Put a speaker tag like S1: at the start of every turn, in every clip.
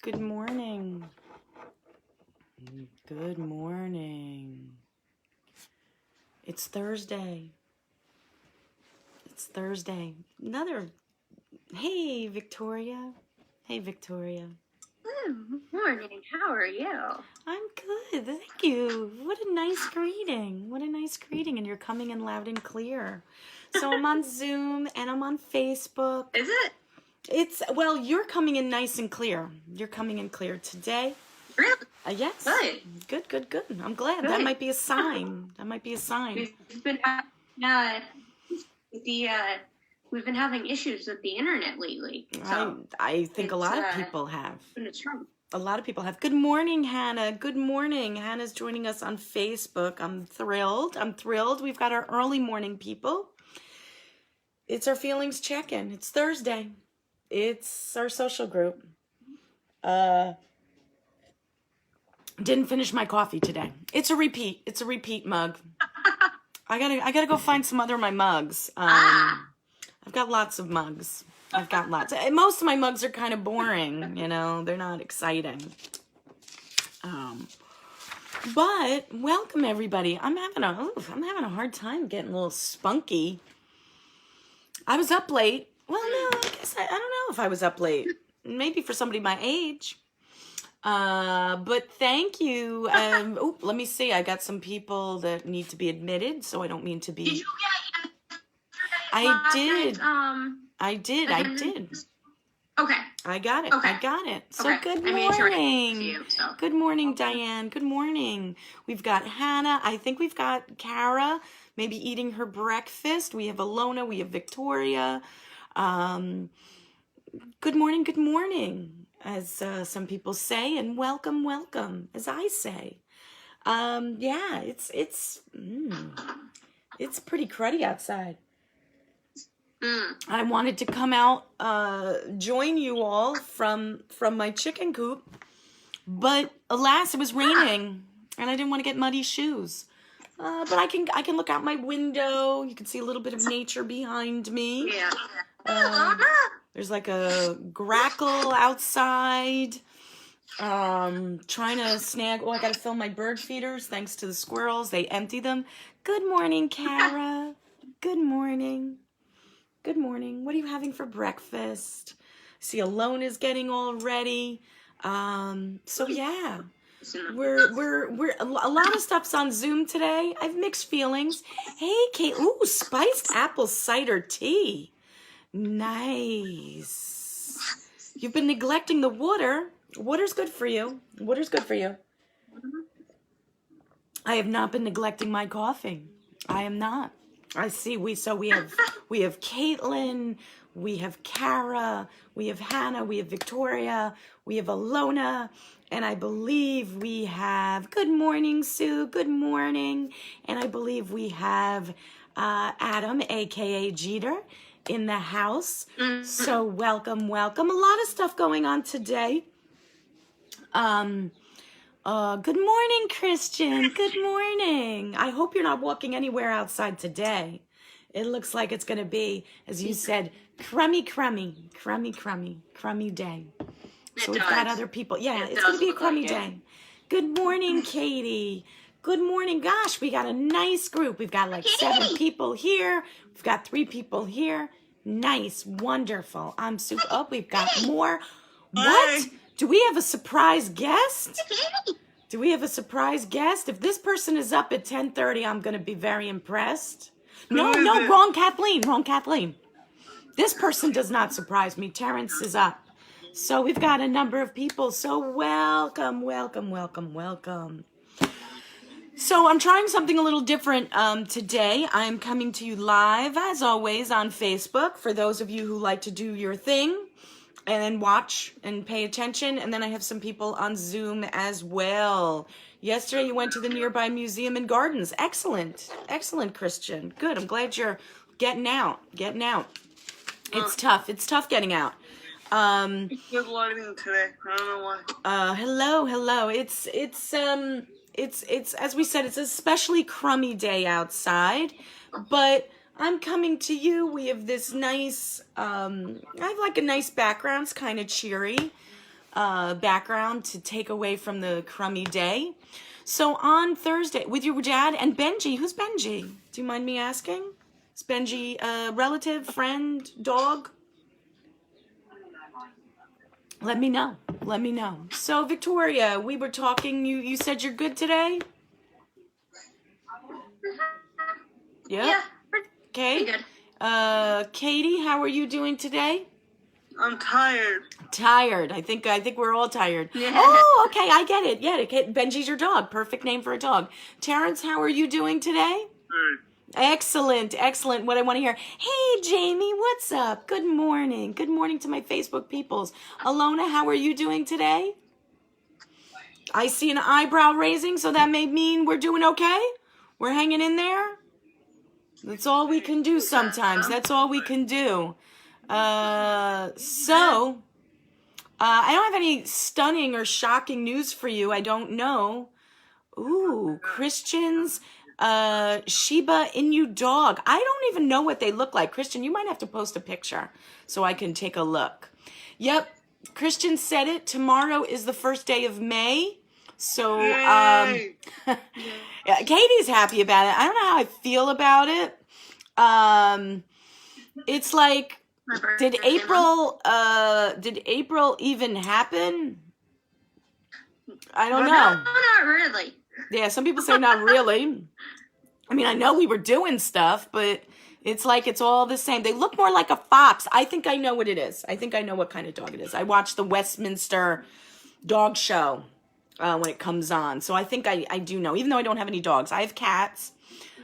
S1: Good morning. Good morning. It's Thursday. It's Thursday. Hey, Victoria. Hey, Victoria.
S2: Good morning. How are you?
S1: I'm good. Thank you. What a nice greeting. What a nice greeting. And you're coming in loud and clear. So I'm on Zoom and I'm on Facebook.
S2: Is it?
S1: Well, you're coming in nice and clear. You're coming in clear today.
S2: Really?
S1: Yes.
S2: Good.
S1: Good. I'm glad.
S2: Good.
S1: That might be a sign. That might be a sign.
S2: We've been having issues with the internet lately. So
S1: I think a lot of people have.
S2: It's trouble.
S1: A lot of people have. Good morning, Hannah. Good morning. Hannah's joining us on Facebook. I'm thrilled. We've got our early morning people. It's our feelings check-in. It's Thursday. It's our social group. Didn't finish my coffee today. It's a repeat. It's a repeat mug. I gotta go find some other of my mugs. I've got lots of mugs. Most of my mugs are kind of boring, they're not exciting. But welcome everybody. I'm having a hard time getting a little spunky. I was up late. Well, no, I guess I don't know if I was up late. Maybe for somebody my age. But thank you. Let me see. I got some people that need to be admitted, so I don't mean to be.
S2: Did you get
S1: I did.
S2: I did. Okay.
S1: I got it.
S2: Okay.
S1: I got it. So
S2: Okay.
S1: good
S2: I
S1: morning.
S2: made sure I gave it to you, so.
S1: Good morning, Diane. Good morning. We've got Hannah. I think we've got Kara, maybe eating her breakfast. We have Alona. We have Victoria. Good morning, as some people say, and welcome, as I say. Yeah, it's pretty cruddy outside. I wanted to come out, join you all from my chicken coop, but alas, it was raining, and I didn't want to get muddy shoes. But I can look out my window. You can see a little bit of nature behind me.
S2: Yeah.
S1: There's like a grackle outside. Trying to snag. Oh, I gotta fill my bird feeders. Thanks to the squirrels, they empty them. Good morning, Kara. Good morning. What are you having for breakfast? See, Alona's getting all ready. So yeah. We're a lot of stuff's on Zoom today. I have mixed feelings. Hey, Kate. Ooh, spiced apple cider tea. Nice. You've been neglecting the water. Water's good for you. I have not been neglecting my coffee. I am not. I see. We have Caitlin, we have Kara, we have Hannah, we have Victoria, we have Alona, and I believe we have, good morning, Sue, good morning. And I believe we have Adam, aka Jeter, in the house. So welcome. A lot of stuff going on today. Good morning, Christian. Good morning. I hope you're not walking anywhere outside today. It looks like it's going to be, as you said, crummy day. So we've got other people. Yeah, it's going to be a crummy day. Good morning, Katie. Good morning. Gosh, we got a nice group. We've got like 7 people here. We've got 3 people here. Nice. Wonderful. I'm super. Oh, we've got more. What? Do we have a surprise guest? If this person is up at 10:30, I'm going to be very impressed. No, wrong Kathleen. This person does not surprise me. Terrence is up. So we've got a number of people. So welcome. So I'm trying something a little different today. I'm coming to you live, as always, on Facebook, for those of you who like to do your thing and watch and pay attention. And then I have some people on Zoom as well. Yesterday you went to the nearby museum and gardens. Excellent, Christian. Good, I'm glad you're getting out. It's tough getting out.
S3: It's lighting today. I don't know why.
S1: Hello. It's as we said, it's a especially crummy day outside, but I'm coming to you. We have this nice, I have like a nice background. It's kind of cheery. background to take away from the crummy day. So on Thursday, with your dad and Benji, who's Benji? Do you mind me asking? Is Benji a relative, friend, dog? Let me know. Let me know. So Victoria, we were talking, you said you're good today? Yep.
S2: Yeah.
S1: Okay.
S2: Pretty good.
S1: Katie, how are you doing today?
S3: I'm tired.
S1: Tired. I think we're all tired.
S2: Yeah.
S1: Oh, okay, I get it. Yeah, okay. Benji's your dog. Perfect name for a dog. Terrence, how are you doing today?
S3: Good.
S1: Excellent, excellent. What I want to hear. Hey, Jamie, what's up? Good morning. Good morning to my Facebook peoples. Alona, how are you doing today? I see an eyebrow raising, so that may mean we're doing okay? We're hanging in there? That's all we can do sometimes. That's all we can do. I don't have any stunning or shocking news for you. I don't know. Ooh, Christians, Shiba Inu dog. I don't even know what they look like. Christian, you might have to post a picture so I can take a look. Yep, Christian said it. Tomorrow is the first day of May. So,
S3: Yay!
S1: yeah, Katie's happy about it. I don't know how I feel about it. It's like,
S2: My birthday
S1: did April even happen? I don't
S2: No,
S1: know.
S2: not really.
S1: Yeah, some people say not really. I mean, I know we were doing stuff, but it's like it's all the same. They look more like a fox. I think I know what it is. I think I know what kind of dog it is. I watched the Westminster dog show when it comes on. So I think I do know, even though I don't have any dogs. I have cats,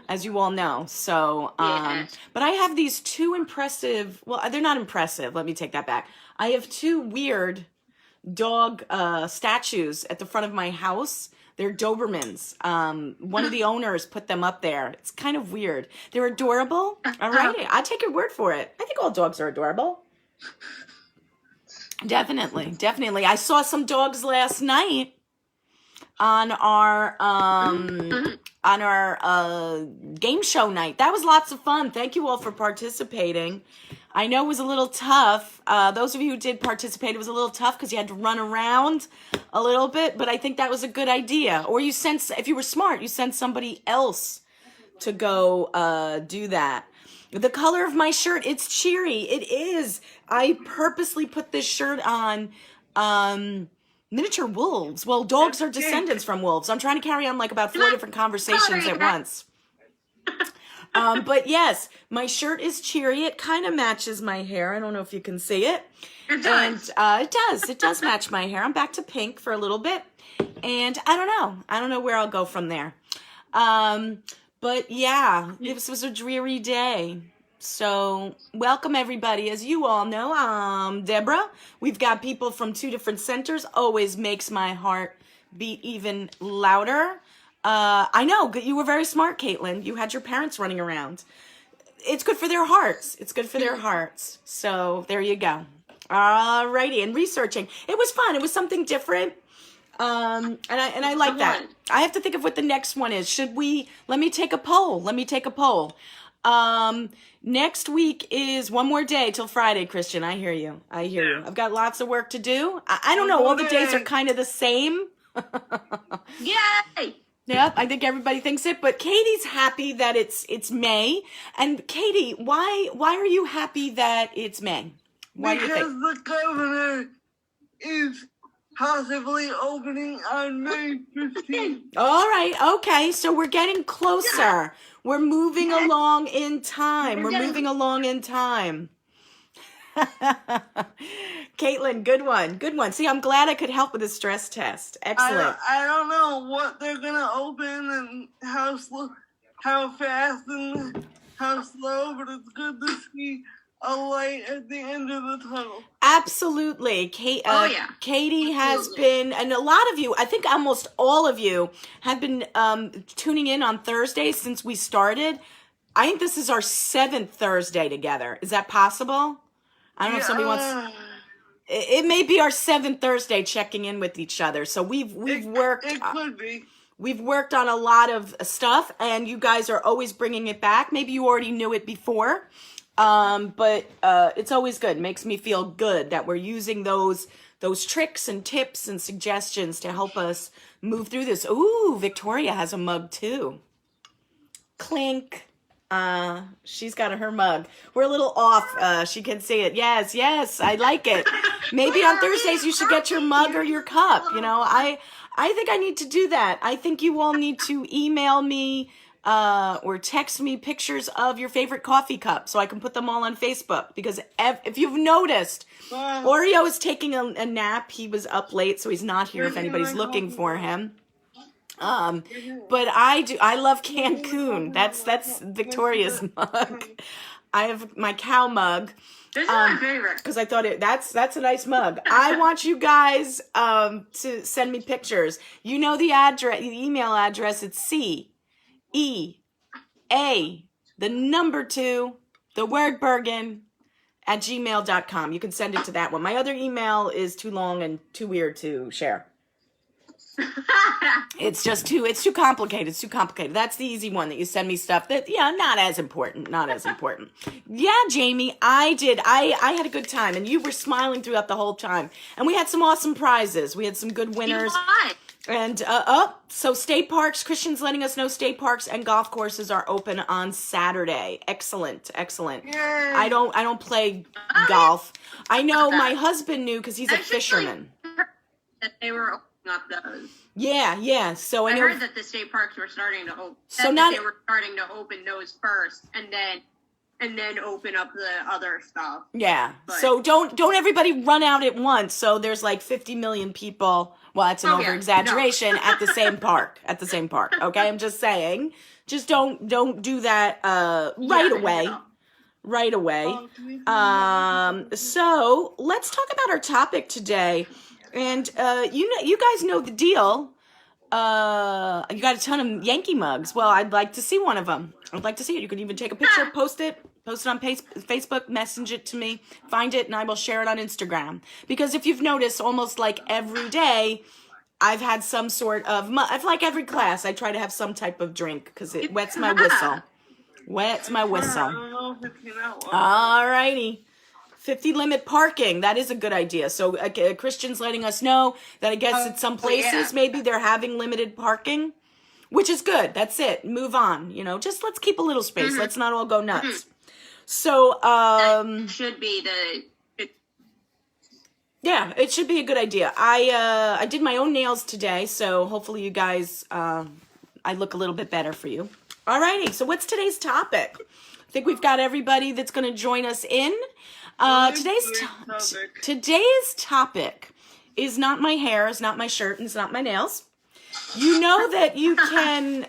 S1: as you all know. So,
S2: Yeah.
S1: but I have these two impressive, well, they're not impressive. Let me take that back. I have two weird dog statues at the front of my house. They're Dobermans. One of the owners put them up there. It's kind of weird. They're adorable. All right. I'll take your word for it. I think all dogs are adorable. Definitely. Definitely. I saw some dogs last night on our game show night. That was lots of fun. Thank you all for participating. I know it was a little tough. Those of you who did participate, it was a little tough because you had to run around a little bit, but I think that was a good idea. Or you sent, if you were smart, you sent somebody else to go do that. The color of my shirt, it's cheery. It is. I purposely put this shirt on miniature wolves. Well, dogs are descendants from wolves. I'm trying to carry on like about 4 different conversations at once. But yes, my shirt is cheery. It kind of matches my hair. I don't know if you can see it.
S2: It does.
S1: And it does match my hair. I'm back to pink for a little bit. And I don't know where I'll go from there. But yeah, this was a dreary day. So welcome everybody. As you all know, I'm Deborah. We've got people from 2 different centers. Always makes my heart beat even louder. I know, you were very smart, Caitlin. You had your parents running around. It's good for their hearts. It's good for their hearts. So there you go. Alrighty, and researching. It was fun. It was something different. And I like that. I have to think of what the next one is. Let me take a poll. Next week is one more day till Friday, Christian. I hear you. You. I've got lots of work to do. I don't know. All the days are kind of the same.
S2: Yay!
S1: Yep, I think everybody thinks it, but Katie's happy that it's May. And Katie, why are you happy that it's May? Why do you think?
S3: Because the governor is possibly opening on May 15th.
S1: All right, okay, so we're getting closer. We're moving along in time. Caitlin, good one. See, I'm glad I could help with the stress test. Excellent.
S3: I don't know what they're gonna open and how fast and how slow, but it's good to see a light at the end of the tunnel.
S1: Absolutely. Katie has been, and a lot of you, I think almost all of you, have been tuning in on Thursday since we started. I think this is our 7th Thursday together. Is that possible? I don't know if somebody wants. It may be our 7th Thursday checking in with each other. So we've worked.
S3: It could be.
S1: We've worked on a lot of stuff, and you guys are always bringing it back. Maybe you already knew it before. But it's always good. Makes me feel good that we're using those tricks and tips and suggestions to help us move through this. Ooh, Victoria has a mug too. Clink. She's got her mug. We're a little off. She can see it. Yes, I like it. Maybe on Thursdays you should get your mug or your cup. You know, I think I need to do that. I think you all need to email me or text me pictures of your favorite coffee cup so I can put them all on Facebook. Because if you've noticed, Oreo is taking a nap. He was up late, so he's not here if anybody's looking for him. But I love Cancun. That's Victoria's mug. I have my cow mug.
S2: This is my favorite.
S1: Because I thought that's a nice mug. I want you guys to send me pictures. You know the address, the email address. It's CEA, the number 2, the word Bergen @gmail.com. You can send it to that one. My other email is too long and too weird to share. It's too complicated. It's too complicated. That's the easy one that you send me stuff that, not as important. Yeah, Jamie, I did. I had a good time and you were smiling throughout the whole time. And we had some awesome prizes. We had some good winners. And, so state parks, Christian's letting us know state parks and golf courses are open on Saturday. Excellent.
S3: Yay.
S1: I don't play golf. I know my husband knew because he's a fisherman.
S2: That they were opening up those.
S1: Yeah. So I know.
S2: heard that the state parks were starting to open.
S1: So
S2: that they were starting to open those first, and then open up the other stuff.
S1: Yeah.
S2: But,
S1: so don't everybody run out at once. So there's like 50 million people. Well, that's an over exaggeration at the same park. Okay, I'm just saying. Just don't do that right away.
S2: No.
S1: Right away. So let's talk about our topic today. And you guys know the deal. You got a ton of Yankee mugs. Well, I'd like to see one of them. I'd like to see it. You can even take a picture, post it on Facebook, message it to me, find it, and I will share it on Instagram. Because if you've noticed, almost like every day, I've had some sort of I've like every class, I try to have some type of drink because it wets my whistle. All righty. 50 limit parking. That is a good idea. So Christian's letting us know that I guess at some places maybe they're having limited parking, which is good. That's it. Move on. Just let's keep a little space. Let's not all go nuts. So
S2: that should be
S1: yeah, it should be a good idea. I did my own nails today, so hopefully you guys I look a little bit better for you. All righty. So what's today's topic? I think we've got everybody that's going to join us in. Today's topic is not my hair, is not my shirt, and it's not my nails. You know that you can,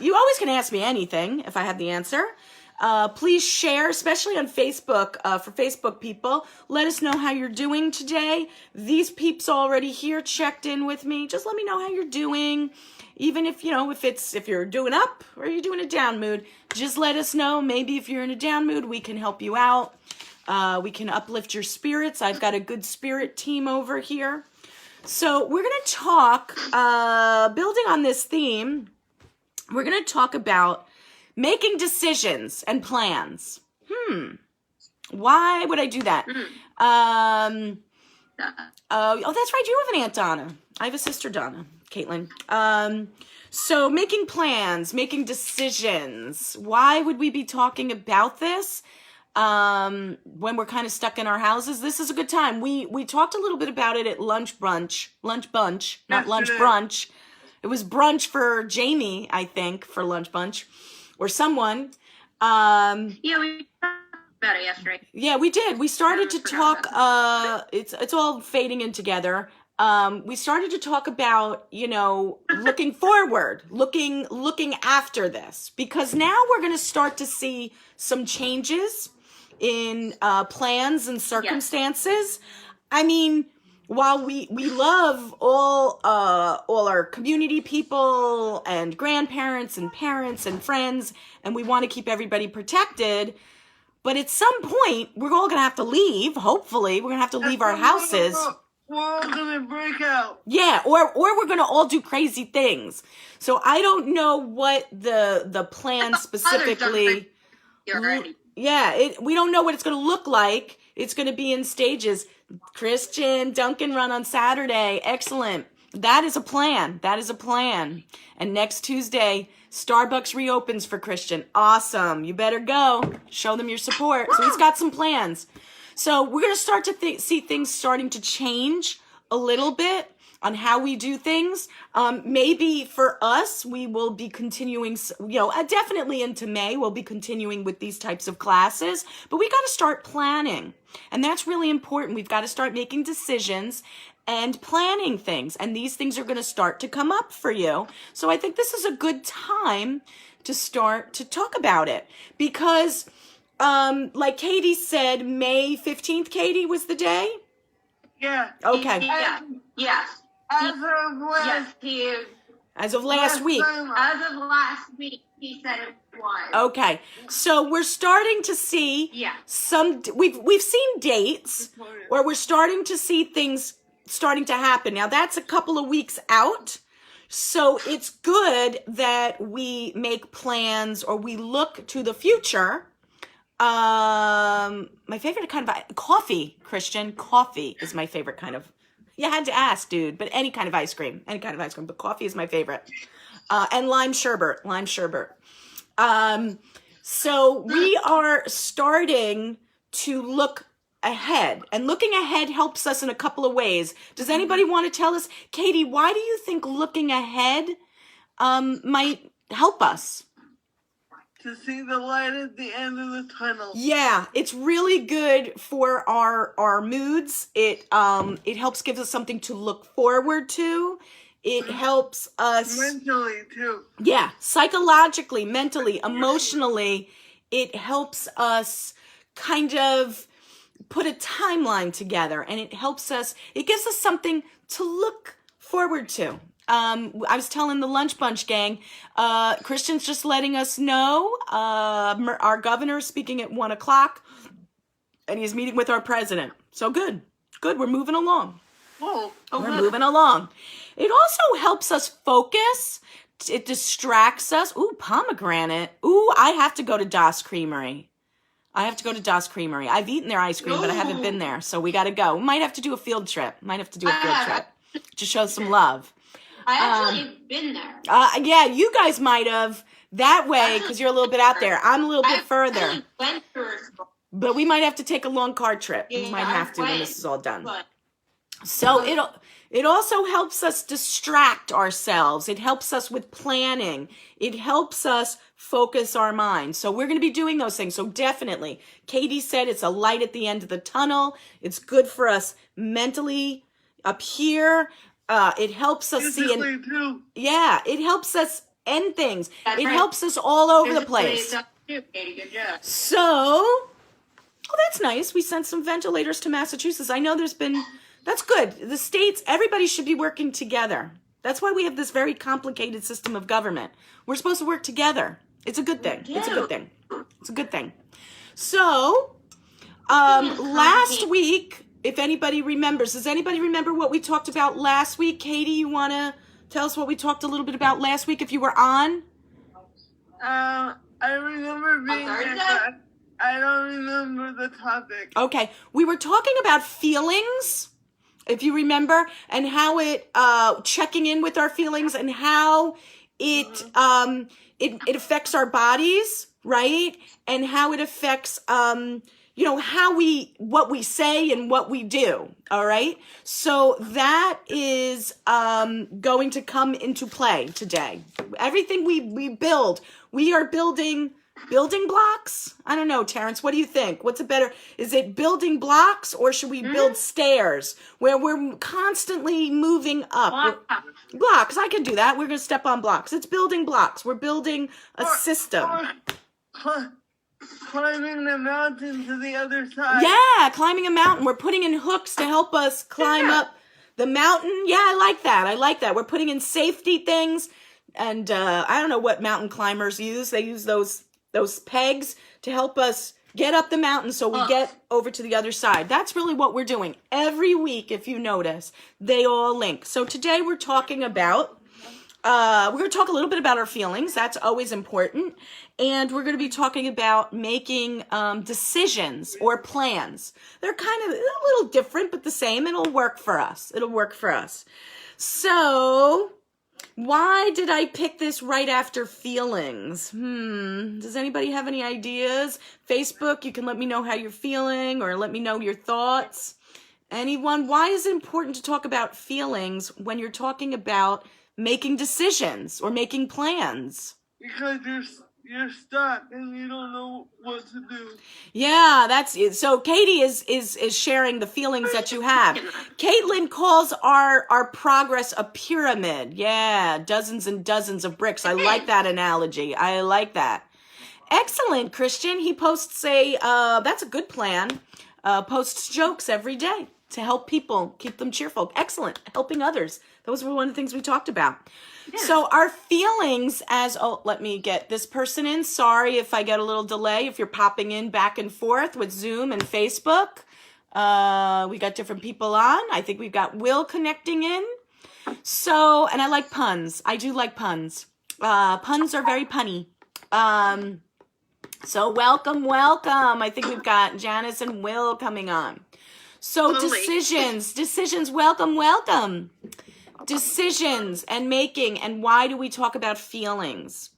S1: you always can ask me anything if I have the answer. Please share, especially on Facebook, for Facebook people. Let us know how you're doing today. These peeps already here checked in with me. Just let me know how you're doing. Even if, if you're doing up or you're doing a down mood, just let us know. Maybe if you're in a down mood, we can help you out. We can uplift your spirits. I've got a good spirit team over here. So we're going to talk, building on this theme, we're going to talk about making decisions and plans. Why would I do that? Oh, that's right. You have an Aunt Donna. I have a sister Donna, Caitlin. So making plans, making decisions. Why would we be talking about this? When we're kind of stuck in our houses, this is a good time. We talked a little bit about it at lunch bunch, not lunch brunch. It was brunch for Jamie, I think, for lunch bunch, or someone.
S2: Yeah, we talked about it yesterday.
S1: Yeah, we did. We started to talk. It's all fading in together. We started to talk about, looking forward, looking after this, because now we're going to start to see some changes in plans and circumstances. Yes. I mean, while we love all our community people and grandparents and parents and friends, and we want to keep everybody protected, but at some point we're all going to have to leave. Hopefully, we're going to have to leave our houses.
S3: We're all going to break out.
S1: Yeah, or we're going to all do crazy things. So I don't know what the plan specifically. Yeah, we don't know what it's going to look like. It's going to be in stages. Christian, Dunkin' Run on Saturday. Excellent. That is a plan. That is a plan. And next Tuesday, Starbucks reopens for Christian. Awesome. You better go. Show them your support. So he's got some plans. So we're going to start to see things starting to change a little bit on how we do things. Maybe for us, we will be continuing, definitely into May, we'll be continuing with these types of classes, but we got to start planning. And that's really important. We've got to start making decisions and planning things. And these things are going to start to come up for you. So I think this is a good time to start to talk about it because, like Katie said, May 15th, Katie, was the day?
S3: Yeah.
S1: Okay.
S2: Yes.
S3: As of last,
S2: Yes, he is.
S1: As of last week.
S2: As of last week, he said it was.
S1: Okay. So we're starting to see
S2: Yeah.
S1: we've seen dates, or we're starting to see things starting to happen. Now that's a couple of weeks out. So it's good that we make plans or we look to the future. My favorite kind of coffee, Christian, coffee is my favorite kind of. You had to ask, dude, but any kind of ice cream, but coffee is my favorite. And lime sherbet. So we are starting to look ahead, and looking ahead helps us in a couple of ways. Does anybody want to tell us, Katie, why do you think looking ahead might help us?
S3: to see the light at the end of the tunnel.
S1: Yeah, it's really good for our moods. It helps give us something to look forward to. It helps us
S3: Mentally, too.
S1: Yeah, psychologically, mentally, emotionally, it helps us kind of put a timeline together, and it gives us something to look forward to. I was telling the Lunch Bunch gang, Christian's just letting us know, our governor is speaking at 1:00, and he's meeting with our president. So good, we're moving along. We're moving along. It also helps us focus. It distracts us. Ooh, pomegranate. Ooh, I have to go to Das Creamery. I've eaten their ice cream, but I haven't been there, so we got to go. We might have to do a field trip. To show some love.
S2: I actually been there.
S1: Yeah, you guys might have. That way, because you're a little bit out there. I'm a little bit further.
S2: I went through it.
S1: But we might have to take a long car trip. We might have to when this is all done. So it also helps us distract ourselves. It helps us with planning. It helps us focus our minds. So we're going to be doing those things. So definitely, Katie said it's a light at the end of the tunnel. It's good for us mentally up here. It helps us see.
S3: Too.
S1: Yeah, it helps us end things.
S2: That's
S1: it
S2: right.
S1: helps us all over the place.
S2: Good job.
S1: So, that's nice. We sent some ventilators to Massachusetts. I know that's good. The states, everybody should be working together. That's why we have this very complicated system of government. We're supposed to work together. It's a good thing. It's a good thing. So, last week, if anybody remembers, does anybody remember what we talked about last week? Katie, you want to tell us what we talked a little bit about last week if you were on?
S3: I remember being there. I don't remember the topic.
S1: Okay. We were talking about feelings, if you remember, and how it, checking in with our feelings and how it affects our bodies, right? And how it affects, what we say and what we do. All right. So that is, going to come into play today. Everything we build, we are building blocks. I don't know, Terrence, what do you think? Is it building blocks, or should we build stairs where we're constantly moving up? Blocks. I can do that. We're going to step on blocks. It's building blocks. We're building a system.
S3: Climbing the mountain to the other side.
S1: Yeah, climbing a mountain. We're putting in hooks to help us climb up the mountain. Yeah, I like that. We're putting in safety things. And I don't know what mountain climbers use. They use those pegs to help us get up the mountain so we get over to the other side. That's really what we're doing. Every week, if you notice, they all link. So today we're talking about we're going to talk a little bit about our feelings. That's always important. And we're going to be talking about making decisions or plans. They're kind of a little different, but the same. It'll work for us. It'll work for us. So, why did I pick this right after feelings? Does anybody have any ideas? Facebook, you can let me know how you're feeling or let me know your thoughts. Anyone? Why is it important to talk about feelings when you're talking about making decisions or making plans?
S3: Because you're stuck and you don't know what to do.
S1: Yeah, that's it. So Katie is sharing the feelings that you have. Caitlin calls our progress a pyramid. Yeah, dozens and dozens of bricks. I like that analogy. I like that. Excellent, Christian. He posts that's a good plan. Posts jokes every day to help people, keep them cheerful. Excellent. Helping others. Those were one of the things we talked about. Yeah. So our feelings let me get this person in. Sorry if I get a little delay, if you're popping in back and forth with Zoom and Facebook. We got different people on. I think we've got Will connecting in. So, and I like puns. I do like puns. Puns are very punny. So welcome. I think we've got Janice and Will coming on. So decisions, welcome. Decisions and making, and why do we talk about feelings?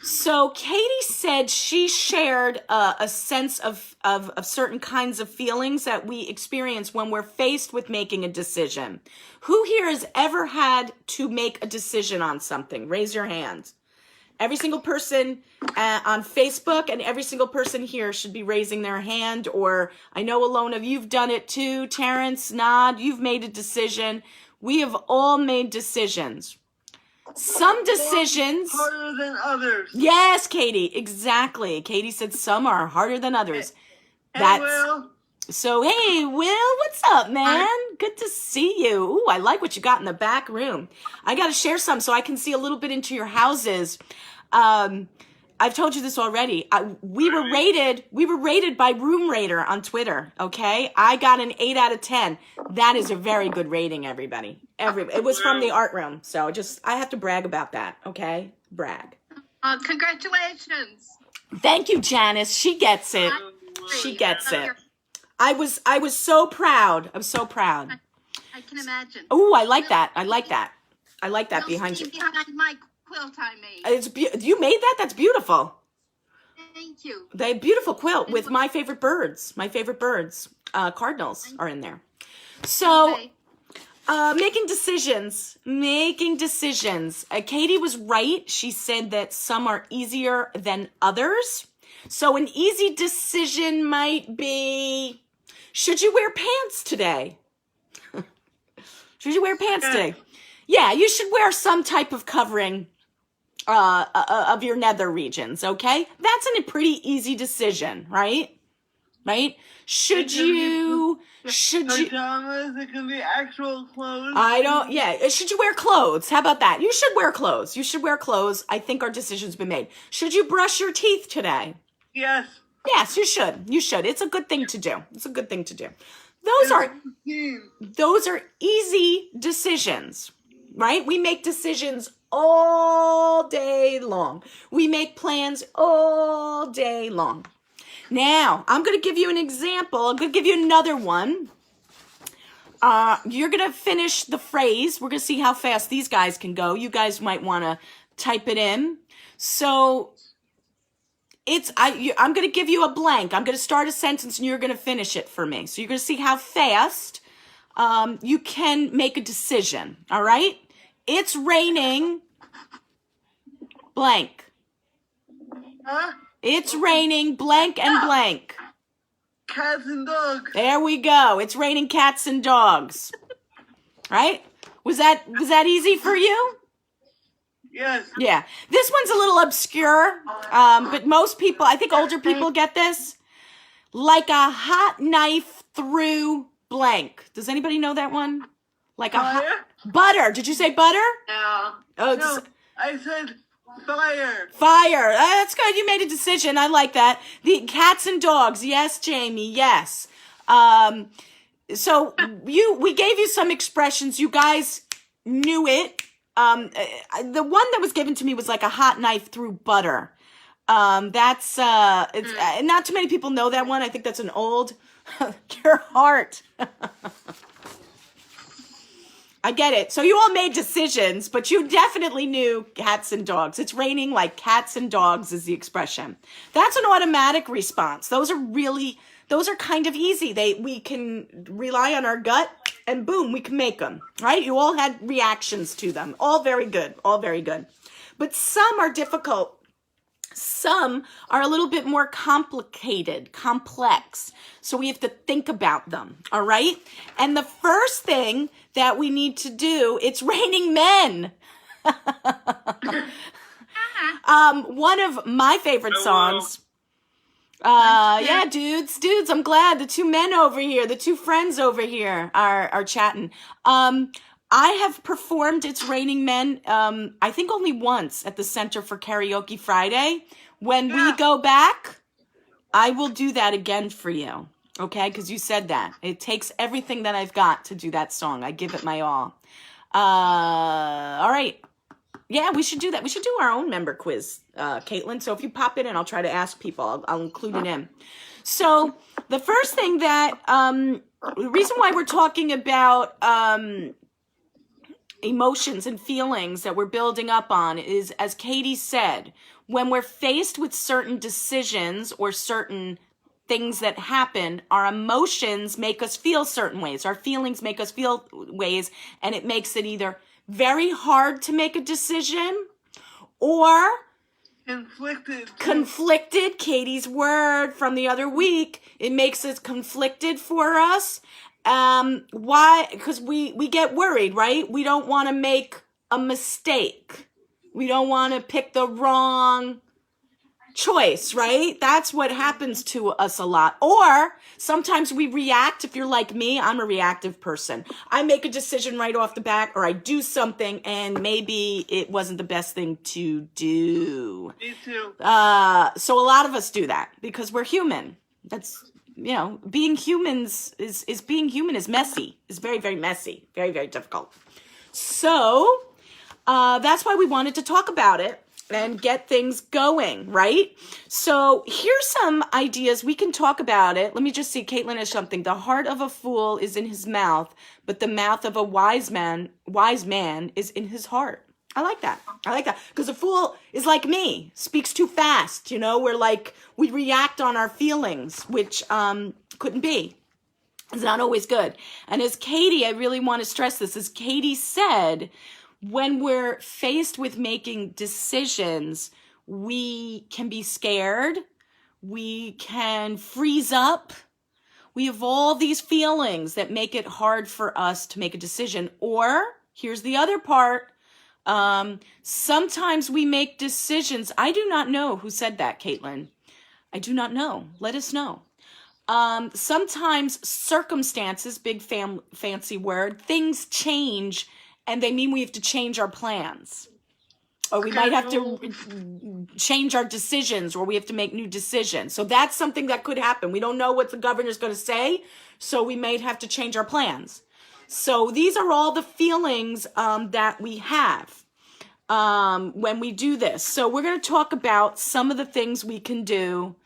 S1: So Katie said she shared a sense of certain kinds of feelings that we experience when we're faced with making a decision. Who here has ever had to make a decision on something? Raise your hand. Every single person on Facebook and every single person here should be raising their hand. Or I know, Alona, you've done it too. Terrence, nod, you've made a decision. We have all made decisions. Some decisions
S3: harder than others.
S1: Yes, Katie, exactly. Katie said some are harder than others.
S3: Hey, Will.
S1: So, hey, Will, what's up, man? Good to see you. Ooh, I like what you got in the back room. I got to share some so I can see a little bit into your houses. I've told you this already. We were rated by Room Rater on Twitter, okay? I got an 8 out of 10. That is a very good rating, everybody. It was from the art room, so I have to brag about that, okay? Brag.
S2: Congratulations.
S1: Thank you, Janice. She gets it. She gets it. I was so proud. I'm so proud.
S2: I can imagine.
S1: Oh, I like that. I like that behind you.
S2: Behind my quilt I made.
S1: You made that? That's beautiful.
S2: Thank you.
S1: The beautiful quilt with my favorite birds. My favorite birds. Cardinals are in there. So, making decisions. Katie was right. She said that some are easier than others. So an easy decision might be, should you wear pants today? Should you wear pants today? Yeah, you should wear some type of covering of your nether regions, okay? That's a pretty easy decision, right? Right? Should you
S3: pajamas, it can be actual clothes.
S1: Should you wear clothes? How about that? You should wear clothes. I think our decision's been made. Should you brush your teeth today?
S3: Yes.
S1: Yes, you should. It's a good thing to do. Those are easy decisions, right? We make decisions all day long. We make plans all day long. Now, I'm going to give you an example. I'm going to give you another one. You're going to finish the phrase. We're going to see how fast these guys can go. You guys might want to type it in. So I'm going to give you a blank. I'm going to start a sentence and you're going to finish it for me. So you're going to see how fast you can make a decision. All right? It's raining blank.
S3: Huh?
S1: It's raining blank and blank.
S3: Cats and dogs.
S1: There we go. It's raining cats and dogs. Right? Was that easy for you?
S3: Yes.
S1: Yeah. This one's a little obscure, but most people, I think older people get this. Like a hot knife through blank. Does anybody know that one? Like butter. Did you say butter?
S2: No.
S1: Oh,
S3: No, I said fire.
S1: Fire. That's good. You made a decision. I like that. The cats and dogs. Yes, Jamie. Yes. So we gave you some expressions. You guys knew it. the one that was given to me was like a hot knife through butter. That's it's not too many people know that one. I think that's an old your heart. I get it. So you all made decisions, but you definitely knew cats and dogs. It's raining like cats and dogs is the expression. That's an automatic response. Those are kind of easy. We can rely on our gut and boom, we can make them, right? You all had reactions to them. All very good. All very good. But some are difficult. Some are a little bit more complicated, complex. So we have to think about them, all right? And the first thing that we need to do, it's raining men. One of my favorite songs. Yeah, dudes, I'm glad the two men over here, the two friends over here are chatting. I have performed It's Raining Men, I think only once at the Center for Karaoke Friday. When we go back, I will do that again for you. Okay? Because you said that. It takes everything that I've got to do that song. I give it my all. All right. Yeah, we should do that. We should do our own member quiz, Caitlin. So if you pop it in, I'll try to ask people. I'll include it in. So the first thing that, the reason why we're talking about emotions and feelings that we're building up on is, as Katie said, when we're faced with certain decisions or certain things that happen, our emotions make us feel certain ways. Our feelings make us feel ways, and it makes it either very hard to make a decision or conflicted. Katie's word from the other week. It makes it conflicted for us. Why? Because we get worried, right? We don't want to make a mistake. We don't want to pick the wrong choice, right? That's what happens to us a lot. Or sometimes we react. If you're like me, I'm a reactive person. I make a decision right off the bat, or I do something and maybe it wasn't the best thing to do.
S3: Me too.
S1: So a lot of us do that because we're human. That's, being humans is being human is messy. It's very, very messy. Very, very difficult. So that's why we wanted to talk about it and get things going, right? So here's some ideas. We can talk about it. Let me just see. Caitlin has something. The heart of a fool is in his mouth, but the mouth of a wise man is in his heart. I like that. Because a fool is like me, speaks too fast. We react on our feelings, which couldn't be. It's not always good. And as Katie, I really want to stress this, as Katie said, when we're faced with making decisions, we can be scared. We can freeze up. We have all these feelings that make it hard for us to make a decision. Or, here's the other part. Sometimes we make decisions. I do not know who said that, Caitlin. I do not know. Let us know. Sometimes circumstances, big fancy word, things change and they mean we have to change our plans. Or we might have to change our decisions, or we have to make new decisions. So that's something that could happen. We don't know what the governor's going to say, so we might have to change our plans. So these are all the feelings that we have when we do this. So we're going to talk about some of the things we can do.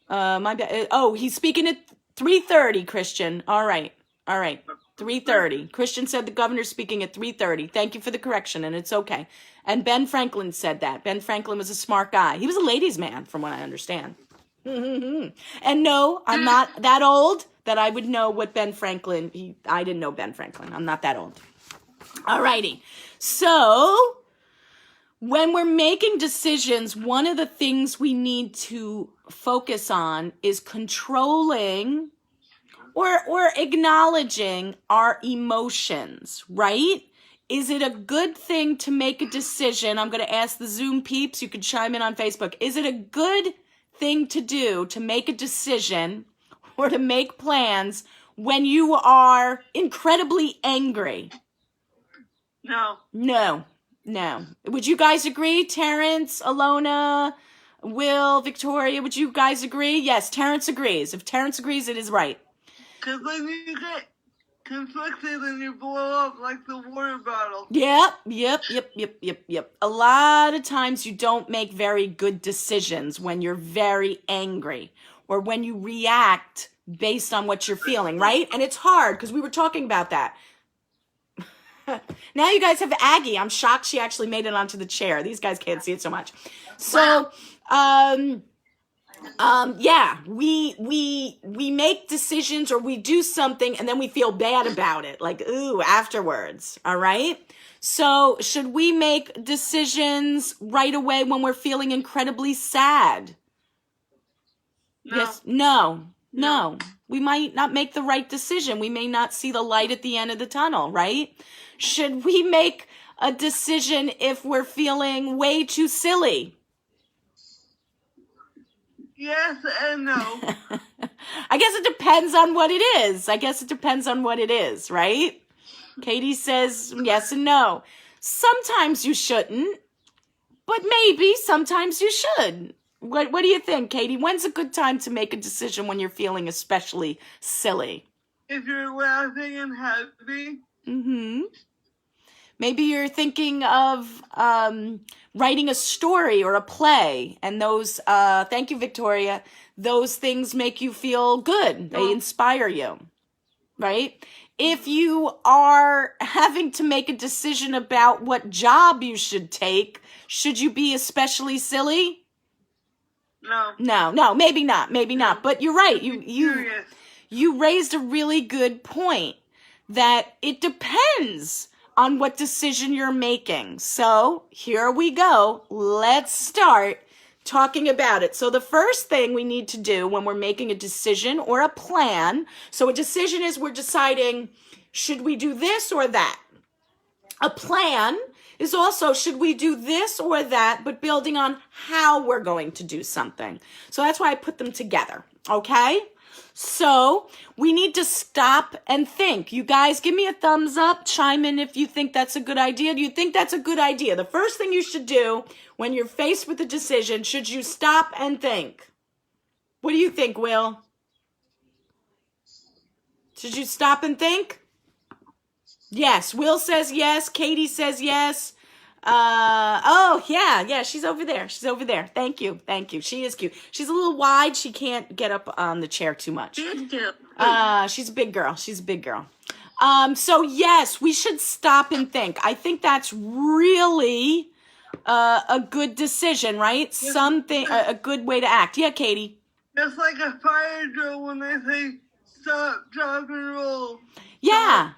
S1: He's speaking at 3:30, Christian. All right. 3:30. Christian said the governor's speaking at 3:30. Thank you for the correction, and it's okay. And Ben Franklin said that. Ben Franklin was a smart guy. He was a ladies' man, from what I understand. And no, I'm not that old that I would know what Ben Franklin, I didn't know Ben Franklin. I'm not that old. All righty. So when we're making decisions, one of the things we need to focus on is controlling or acknowledging our emotions, right? Is it a good thing to make a decision? I'm going to ask the Zoom peeps. You can chime in on Facebook. Is it a good thing to do to make a decision or to make plans when you are incredibly angry? No. Would you guys agree? Terrence, Alona, Will, Victoria, would you guys agree? Yes, Terrence agrees. If Terrence agrees, it is right.
S3: Because then you get conflicted and you blow up like the water bottle.
S1: Yep. A lot of times you don't make very good decisions when you're very angry or when you react based on what you're feeling, right? And it's hard because we were talking about that. Now you guys have Aggie. I'm shocked she actually made it onto the chair. These guys can't see it so much. So, yeah, we make decisions or we do something and then we feel bad about it, like, ooh, afterwards. All right. So should we make decisions right away when we're feeling incredibly sad?
S3: No.
S1: Yes. No. We might not make the right decision. We may not see the light at the end of the tunnel, right? Should we make a decision if we're feeling way too silly?
S3: Yes and no.
S1: I guess it depends on what it is. Right? Katie says yes and no. Sometimes you shouldn't, but maybe sometimes you should. What do you think, Katie? When's a good time to make a decision when you're feeling especially silly?
S3: If you're laughing and happy.
S1: Mm-hmm. Maybe you're thinking of writing a story or a play, and those, thank you, Victoria, those things make you feel good. They inspire you, right? If you are having to make a decision about what job you should take, should you be especially silly? No, maybe not. But you're right. You raised a really good point that it depends on what decision you're making. So here we go. Let's start talking about it. So the first thing we need to do when we're making a decision or a plan, so a decision is we're deciding, should we do this or that? A plan is also, should we do this or that, but building on how we're going to do something. So that's why I put them together, okay? So we need to stop and think. You guys, give me a thumbs up. Chime in if you think that's a good idea. Do you think that's a good idea? The first thing you should do when you're faced with a decision, should you stop and think? What do you think, Will? Should you stop and think? Yes. Will says yes. Katie says yes. Yeah, she's over there. Thank you. She is cute. She's a little wide. She can't get up on the chair too much. She's a big girl. So yes, we should stop and think. I think that's really a good decision, right? Something, a good way to act. Yeah, Katie.
S3: Just like a fire drill when they say stop, drop, and roll.
S1: Yeah.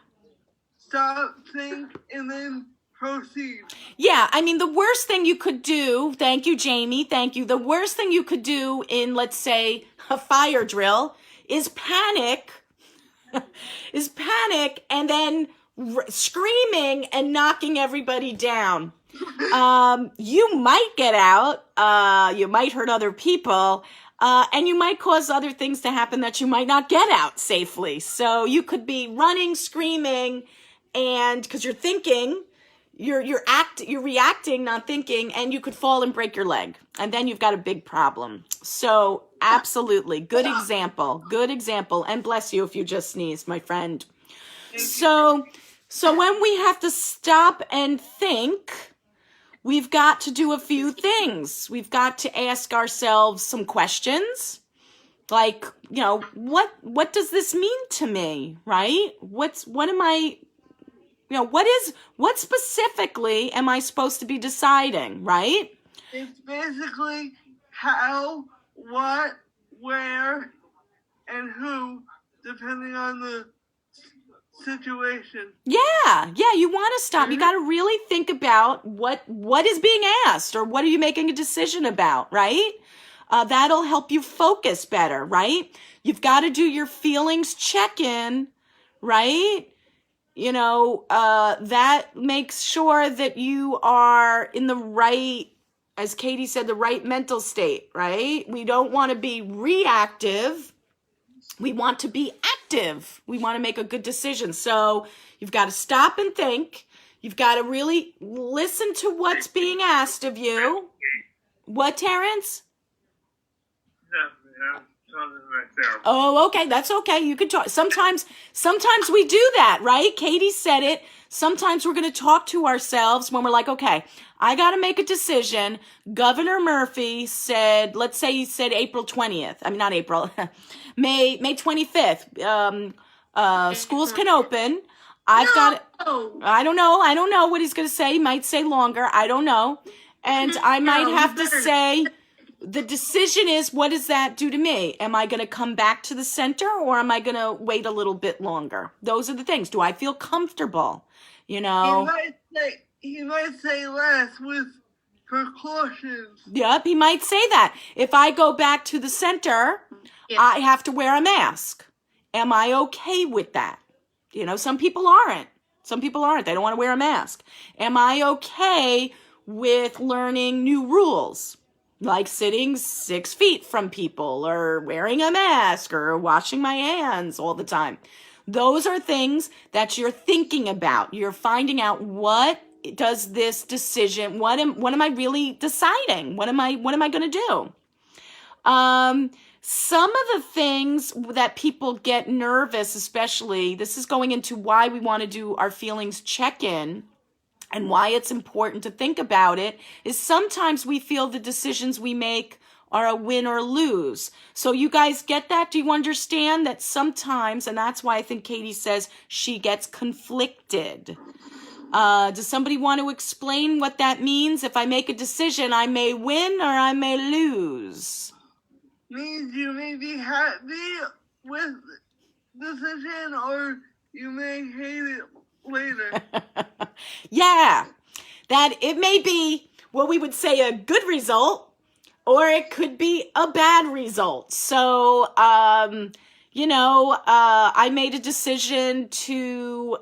S3: Stop, think, and then proceed.
S1: Yeah, I mean, the worst thing you could do, thank you, Jamie, thank you. The worst thing you could do in, let's say, a fire drill is panic and then screaming and knocking everybody down. You might get out, you might hurt other people, and you might cause other things to happen that you might not get out safely. So you could be running, screaming, and because you're thinking, you're reacting, not thinking, and you could fall and break your leg. And then you've got a big problem. So absolutely. Good example. And bless you if you just sneezed, my friend. So when we have to stop and think, we've got to do a few things. We've got to ask ourselves some questions. Like, what does this mean to me, right? What specifically am I supposed to be deciding, right?
S3: It's basically how, what, where, and who, depending on the situation.
S1: Yeah, you want to stop. You got to really think about what is being asked or what are you making a decision about, right? That'll help you focus better, right? You've got to do your feelings check-in, right? That makes sure that you are in the right, as Katie said, the right mental state, right? We don't want to be reactive. We want to be active. We want to make a good decision. So you've got to stop and think. You've got to really listen to what's being asked of you. What, Terrence?
S3: talking to myself.
S1: Oh, okay. That's okay. You can talk. Sometimes we do that, right? Katie said it. Sometimes we're going to talk to ourselves when we're like, okay, I got to make a decision. Governor Murphy said, let's say he said April 20th. I mean, not April, May 25th. Schools can open. I don't know what he's going to say. He might say longer. I don't know. And I might have to say, the decision is, what does that do to me? Am I going to come back to the center, or am I going to wait a little bit longer? Those are the things. Do I feel comfortable? You know?
S3: He might say less with precautions.
S1: Yep, he might say that. If I go back to the center, I have to wear a mask. Am I okay with that? You know, some people aren't. They don't want to wear a mask. Am I okay with learning new rules? Like sitting 6 feet from people, or wearing a mask, or washing my hands all the time. Those are things that you're thinking about. You're finding out, what does this decision, what am I really deciding? What am I going to do? Some of the things that people get nervous, especially, this is going into why we want to do our feelings check-in, and why it's important to think about it, is sometimes we feel the decisions we make are a win or lose. So you guys get that? Do you understand that sometimes, and that's why I think Katie says she gets conflicted. Does somebody want to explain what that means? If I make a decision, I may win or I may lose.
S3: Means you may be happy with the decision, or you may hate it later.
S1: Yeah, that it may be what we would say a good result, or it could be a bad result. So, I made a decision to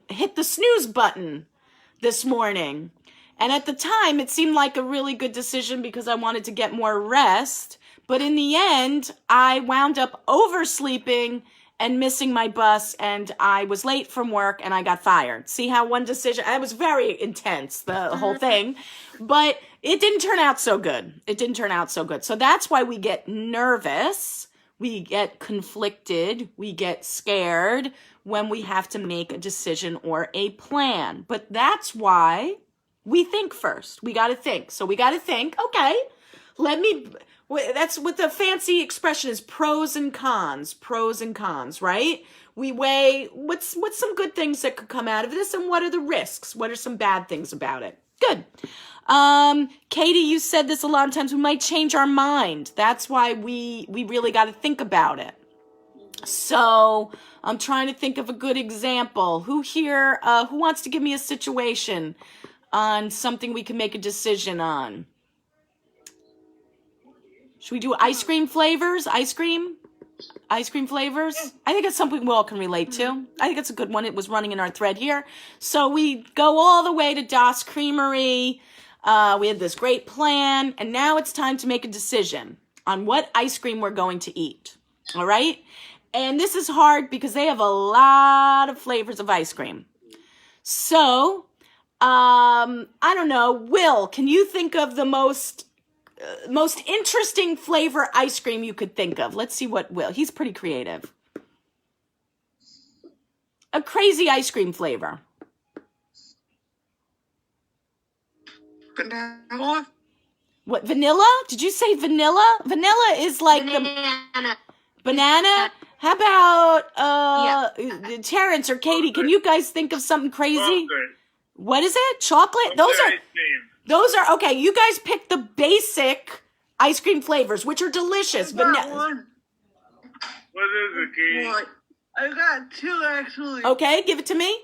S1: hit the snooze button this morning. And at the time, it seemed like a really good decision because I wanted to get more rest. But in the end, I wound up oversleeping and missing my bus, and I was late from work, and I got fired. See how one decision, it was very intense, the whole thing, but it didn't turn out so good. So that's why we get nervous, we get conflicted, we get scared when we have to make a decision or a plan. But that's why we think first. We got to think. So we got to think, okay, that's what the fancy expression is, pros and cons, right? We weigh what's some good things that could come out of this, and what are the risks? What are some bad things about it? Good. Katie, you said this a lot of times, we might change our mind. That's why we really got to think about it. So I'm trying to think of a good example. Who here, who wants to give me a situation on something we can make a decision on? Should we do ice cream flavors? Ice cream flavors? I think it's something we all can relate to. I think it's a good one. It was running in our thread here. So we go all the way to Das Creamery. We had this great plan. And now it's time to make a decision on what ice cream we're going to eat. All right? And this is hard because they have a lot of flavors of ice cream. So, I don't know. Will, can you think of the most interesting flavor ice cream you could think of? Let's see what Will. He's pretty creative. A crazy ice cream flavor.
S3: Vanilla?
S1: What, vanilla? Did you say vanilla? Vanilla is like banana? How about Terrence or Katie? Can you guys think of something crazy?
S3: Chocolate.
S1: What is it? Chocolate? Those are okay. You guys pick the basic ice cream flavors, which are delicious.
S3: I got one. What is it, Katie? I got two, actually.
S1: Okay, give it to me.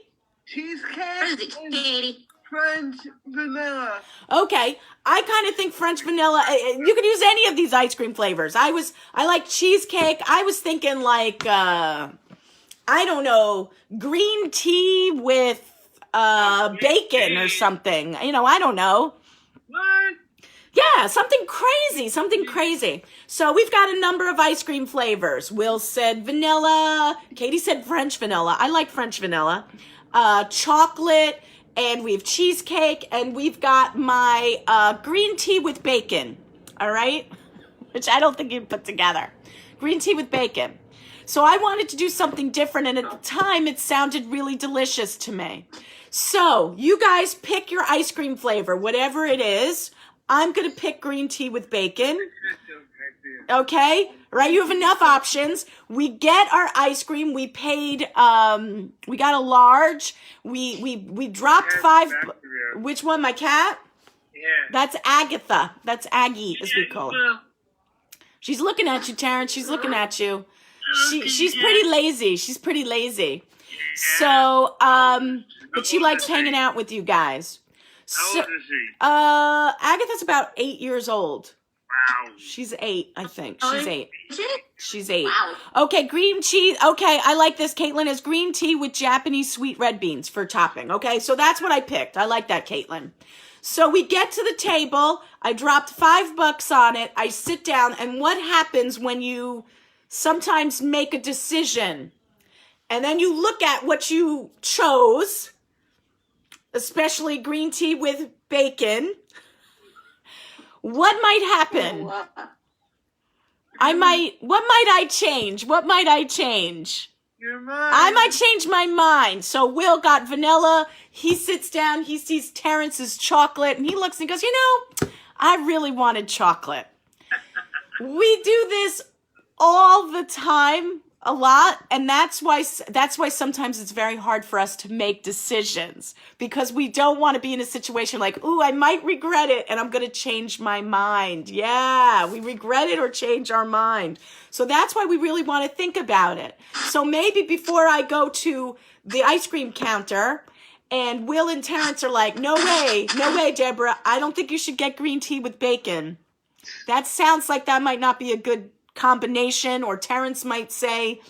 S3: Cheesecake
S2: What is it, Katie?
S3: French vanilla.
S1: Okay, I kind of think French vanilla. You can use any of these ice cream flavors. I like cheesecake. I was thinking like I don't know, green tea with bacon or something. You know, I don't know.
S3: What?
S1: Yeah, something crazy. So we've got a number of ice cream flavors. Will said vanilla. Katie said French vanilla. I like French vanilla. Chocolate, and we have cheesecake, and we've got my green tea with bacon. All right? Which I don't think you put together. Green tea with bacon. So I wanted to do something different, and at the time, it sounded really delicious to me. So you guys pick your ice cream flavor, whatever it is. I'm going to pick green tea with bacon. Okay, right? You have enough options. We get our ice cream. We paid. We got a large. We dropped 5. Which one? My cat?
S3: Yeah.
S1: That's Agatha. That's Aggie, as we call her. She's looking at you, Terrence. She's looking at you. She's pretty lazy. She's pretty lazy. So, but she likes hanging out with you guys.
S3: How old is she?
S1: Agatha's about 8 years old.
S3: Wow.
S1: She's 8, I think. She's 8. She's 8.
S2: Wow.
S1: Okay, green tea. Okay, I like this. Caitlin has green tea with Japanese sweet red beans for topping. Okay, so that's what I picked. I like that, Caitlin. So we get to the table. I dropped $5 on it. I sit down, and what happens when you sometimes make a decision and then you look at what you chose, especially green tea with bacon, what might happen? What might I change? What might I change?
S3: Your mind.
S1: I might change my mind. So Will got vanilla. He sits down. He sees Terrence's chocolate, and he looks and goes, you know, I really wanted chocolate. We do this all the time, a lot, and that's why sometimes it's very hard for us to make decisions, because we don't want to be in a situation like, ooh, I might regret it and I'm going to change my mind. Yeah, we regret it or change our mind. So that's why we really want to think about it. So maybe before I go to the ice cream counter and Will and Terrence are like, no way, Deborah, I don't think you should get green tea with bacon. That sounds like that might not be a good combination, or Terrence might say,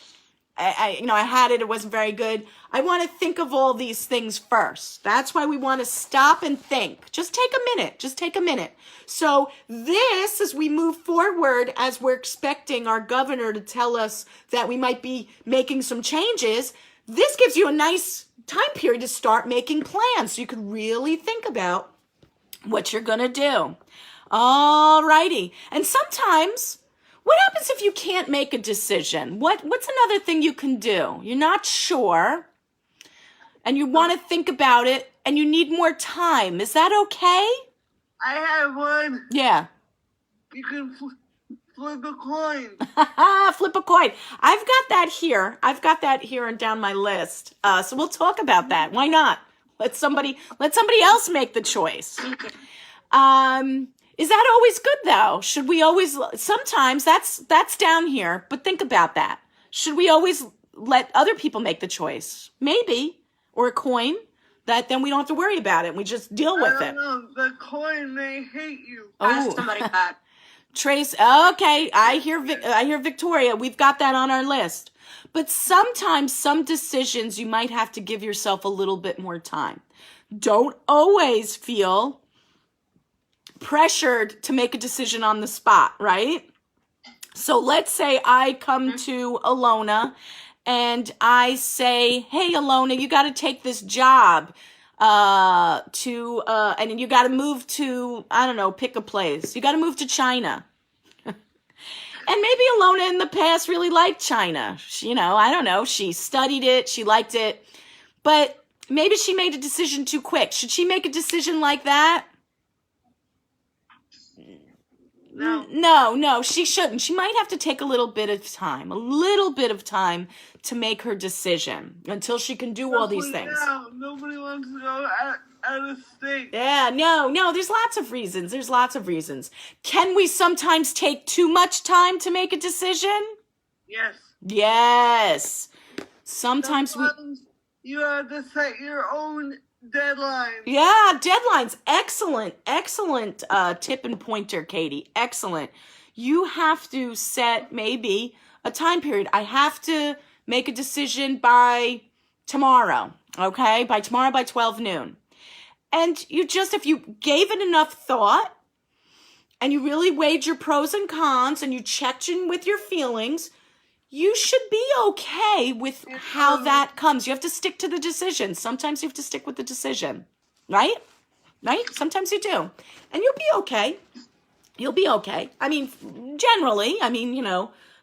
S1: I had it wasn't very good. I want to think of all these things first. That's why we want to stop and think. Just take a minute. So this, as we move forward, as we're expecting our governor to tell us that we might be making some changes, this gives you a nice time period to start making plans so you could really think about what you're going to do. All righty. And sometimes, what happens if you can't make a decision? What's another thing you can do? You're not sure, and you want to think about it, and you need more time. Is that okay?
S3: I have one.
S1: Yeah.
S3: You can flip a coin.
S1: Flip a coin. I've got that here and down my list. So we'll talk about that. Why not? Let somebody else make the choice. Is that always good, though? Should we always, sometimes that's down here, but think about that. Should we always let other people make the choice? Maybe. Or a coin, that then we don't have to worry about it. We just deal with it.
S3: No, the coin may hate you.
S2: Ask somebody that.
S1: Trace, okay, I hear Victoria. We've got that on our list. But sometimes some decisions you might have to give yourself a little bit more time. Don't always feel pressured to make a decision on the spot, right? So let's say I come to Alona and I say, hey, Alona, you got to take this job and you got to move to, I don't know, pick a place. You got to move to China. And maybe Alona in the past really liked China. I don't know. She studied it. She liked it. But maybe she made a decision too quick. Should she make a decision like that? No, she shouldn't. She might have to take a little bit of time to make her decision until she can do all these things.
S3: Nobody wants to go out of state.
S1: Yeah, no, there's lots of reasons. Can we sometimes take too much time to make a decision?
S3: Yes.
S1: Sometimes
S3: you have to set your own deadlines.
S1: Yeah, deadlines. Excellent tip and pointer, Katie. Excellent. You have to set maybe a time period. I have to make a decision by tomorrow, okay? By tomorrow by 12 noon. And if you gave it enough thought and you really weighed your pros and cons and you checked in with your feelings, you should be okay with how that comes. You have to stick to the decision. Sometimes you have to stick with the decision, right? Sometimes you do. And you'll be okay. I mean, generally,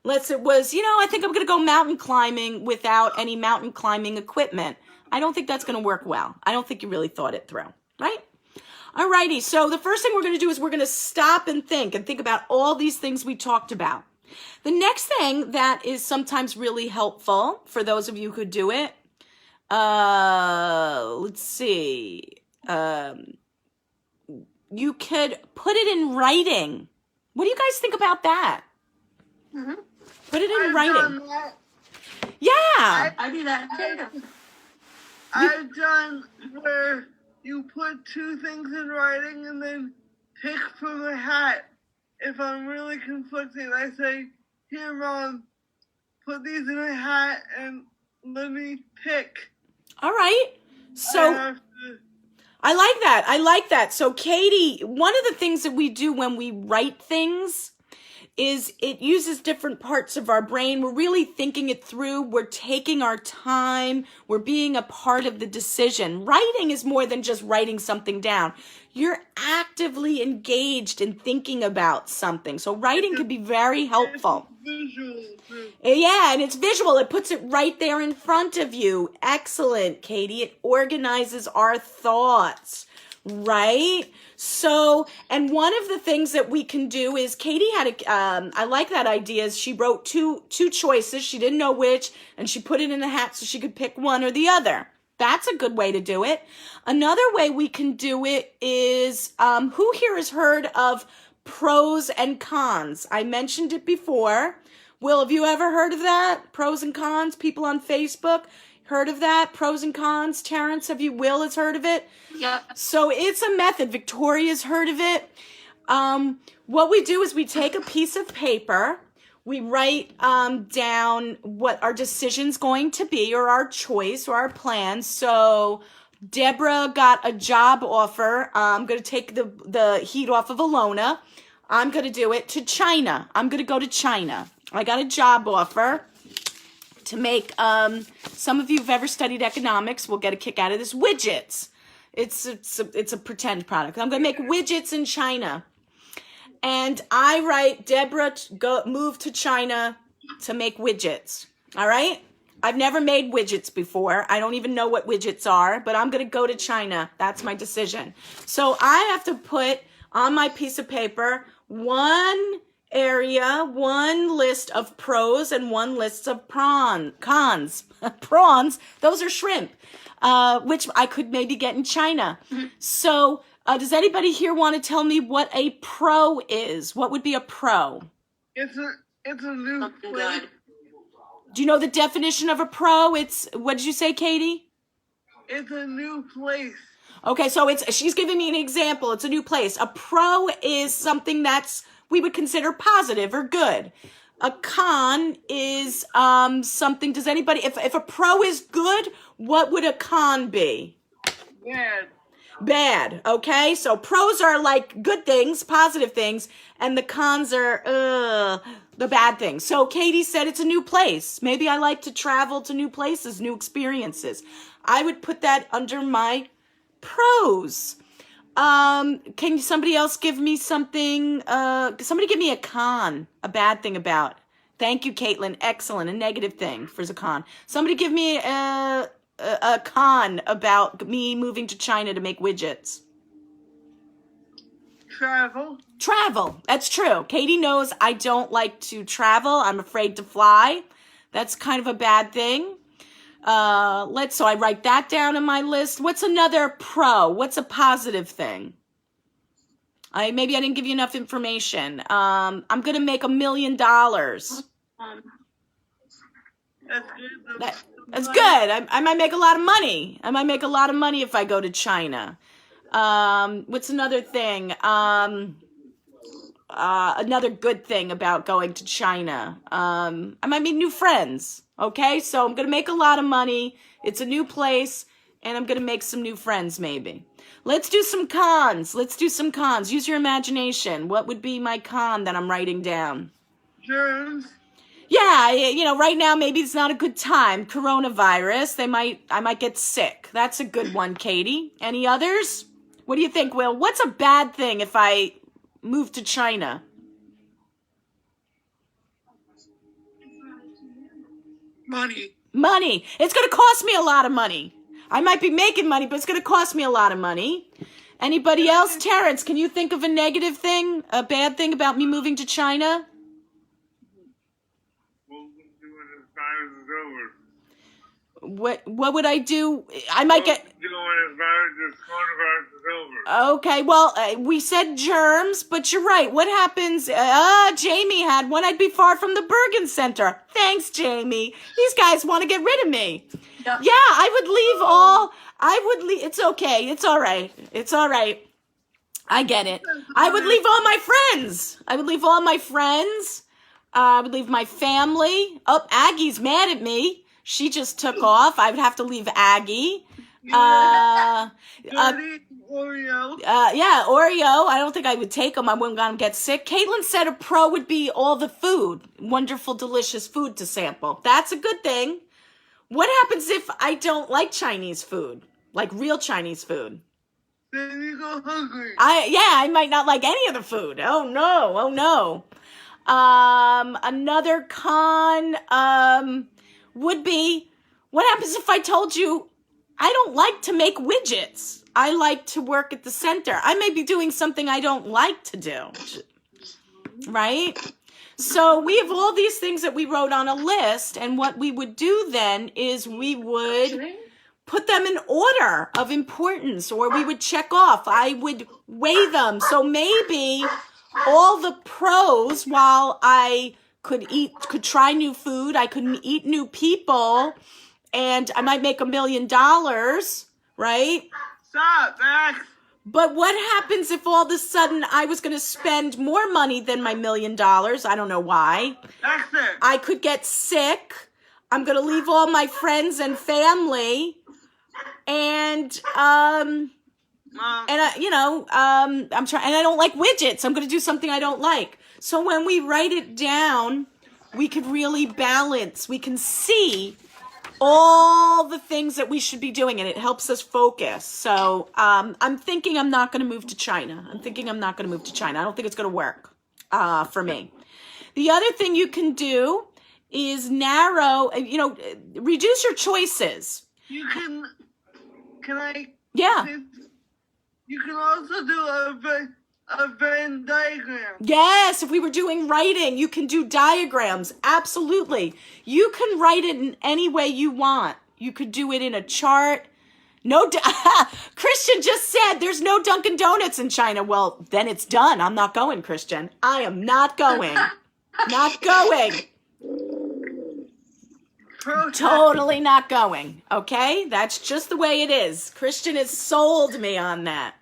S1: Unless it was, I think I'm going to go mountain climbing without any mountain climbing equipment. I don't think that's going to work well. I don't think you really thought it through, right? Alrighty, so the first thing we're going to do is we're going to stop and think about all these things we talked about. The next thing that is sometimes really helpful for those of you who do it, let's see, you could put it in writing. What do you guys think about that?
S2: Mm-hmm.
S1: Put it in
S3: I've
S1: writing.
S3: done that.
S1: Yeah.
S2: I do that too.
S3: I've done where you put two things in writing and then pick from a hat. If I'm really conflicted, I say, here, Mom, put these in a hat and let me pick.
S1: All right. So I like that. I like that. So Katie, one of the things that we do when we write things is it uses different parts of our brain. We're really thinking it through. We're taking our time. We're being a part of the decision. Writing is more than just writing something down. You're actively engaged in thinking about something. So writing could be very helpful.
S3: Visual.
S1: Yeah, and it's visual. It puts it right there in front of you. Excellent, Katie. It organizes our thoughts, right? So, and one of the things that we can do is Katie had I like that idea, is she wrote two choices. She didn't know which, and she put it in a hat so she could pick one or the other. That's a good way to do it. Another way we can do it is, who here has heard of pros and cons? I mentioned it before. Will, have you ever heard of that? Pros and cons? People on Facebook heard of that? Pros and cons? Terrence, Will has heard of it?
S2: Yeah.
S1: So it's a method. Victoria's heard of it. What we do is we take a piece of paper, we write down what our decision's going to be, or our choice, or our plan. So Deborah got a job offer. I'm going to take the heat off of Alona. I'm going to do it to China. I'm going to go to China. I got a job offer to make, some of you who've ever studied economics will get a kick out of this, widgets. It's a pretend product. I'm going to make widgets in China. And I write, Deborah, move to China to make widgets. All right? I've never made widgets before. I don't even know what widgets are, but I'm going to go to China. That's my decision. So I have to put on my piece of paper one area, one list of pros and one list of cons. Prawns, those are shrimp, which I could maybe get in China. Mm-hmm. So does anybody here want to tell me what a pro is? What would be a pro?
S3: It's a new place.
S1: Do you know the definition of a pro? What did you say, Katie?
S3: It's a new place.
S1: Okay, so she's giving me an example. It's a new place. A pro is something we would consider positive or good. A con is something, does anybody, if a pro is good, what would a con be? Bad, okay? So pros are like good things, positive things, and the cons are the bad things. So Katie said it's a new place. Maybe I like to travel to new places, new experiences. I would put that under my pros. Can somebody else give me something? Somebody give me a con, a bad thing about. Thank you, Caitlin. Excellent. A negative thing for the con. Somebody give me a con about me moving to China to make widgets. Travel. That's true. Katie knows I don't like to travel. I'm afraid to fly. That's kind of a bad thing. So I write that down in my list. What's another pro? What's a positive thing? Maybe I didn't give you enough information. I'm going to make $1 million. That's
S3: good.
S1: That's good. I might make a lot of money. I might make a lot of money if I go to China. What's another thing? Another good thing about going to China. I might meet new friends. Okay, so I'm going to make a lot of money. It's a new place, and I'm going to make some new friends maybe. Let's do some cons. Use your imagination. What would be my con that I'm writing down?
S3: Germs.
S1: Yeah, right now maybe it's not a good time. Coronavirus. I might get sick. That's a good one, Katie. Any others? What do you think, Will? What's a bad thing if I move to China?
S3: Money.
S1: Money. It's going to cost me a lot of money. I might be making money, but it's going to cost me a lot of money. Anybody else? Terrence, can you think of a negative thing, a bad thing about me moving to China? What would I do? I might get... Okay, well, we said germs, but you're right. What happens? Jamie had one. I'd be far from the Bergen Center. Thanks, Jamie. These guys want to get rid of me.
S2: Yep.
S1: Yeah, I would leave. It's okay. It's all right. It's all right. I get it. I would leave all my friends. I would leave my family. Oh, Aggie's mad at me. She just took off. I would have to leave Aggie.
S3: Oreo.
S1: Yeah, Oreo. I don't think I would take them. I wouldn't want to get sick. Caitlin said a pro would be all the food. Wonderful, delicious food to sample. That's a good thing. What happens if I don't like Chinese food? Like real Chinese food?
S3: Then you go hungry.
S1: I might not like any of the food. Oh no. Another con, would be, what happens if I told you I don't like to make widgets? I like to work at the center. I may be doing something I don't like to do, right? So we have all these things that we wrote on a list, and what we would do then is we would put them in order of importance, or we would check off. I would weigh them. So maybe all the pros, while I could try new food, I could eat new people, and I might make $1 million, right?
S3: Stop, Max.
S1: But what happens if all of a sudden I was going to spend more money than my $1 million? I don't know why.
S3: That's it.
S1: I could get sick. I'm going to leave all my friends and family, and I'm trying, and I don't like widgets. I'm going to do something I don't like. So when we write it down, we could really balance. We can see all the things that we should be doing, and it helps us focus. So I'm thinking I'm not going to move to China. I don't think it's going to work for me. The other thing you can do is narrow, reduce your choices.
S3: You can I?
S1: Yeah.
S3: You can also do a Venn diagram.
S1: Yes, if we were doing writing, you can do diagrams. Absolutely. You can write it in any way you want. You could do it in a chart. Christian just said there's no Dunkin' Donuts in China. Well, then it's done. I'm not going, Christian. I am not going. Not going. Totally not going. Okay? That's just the way it is. Christian has sold me on that.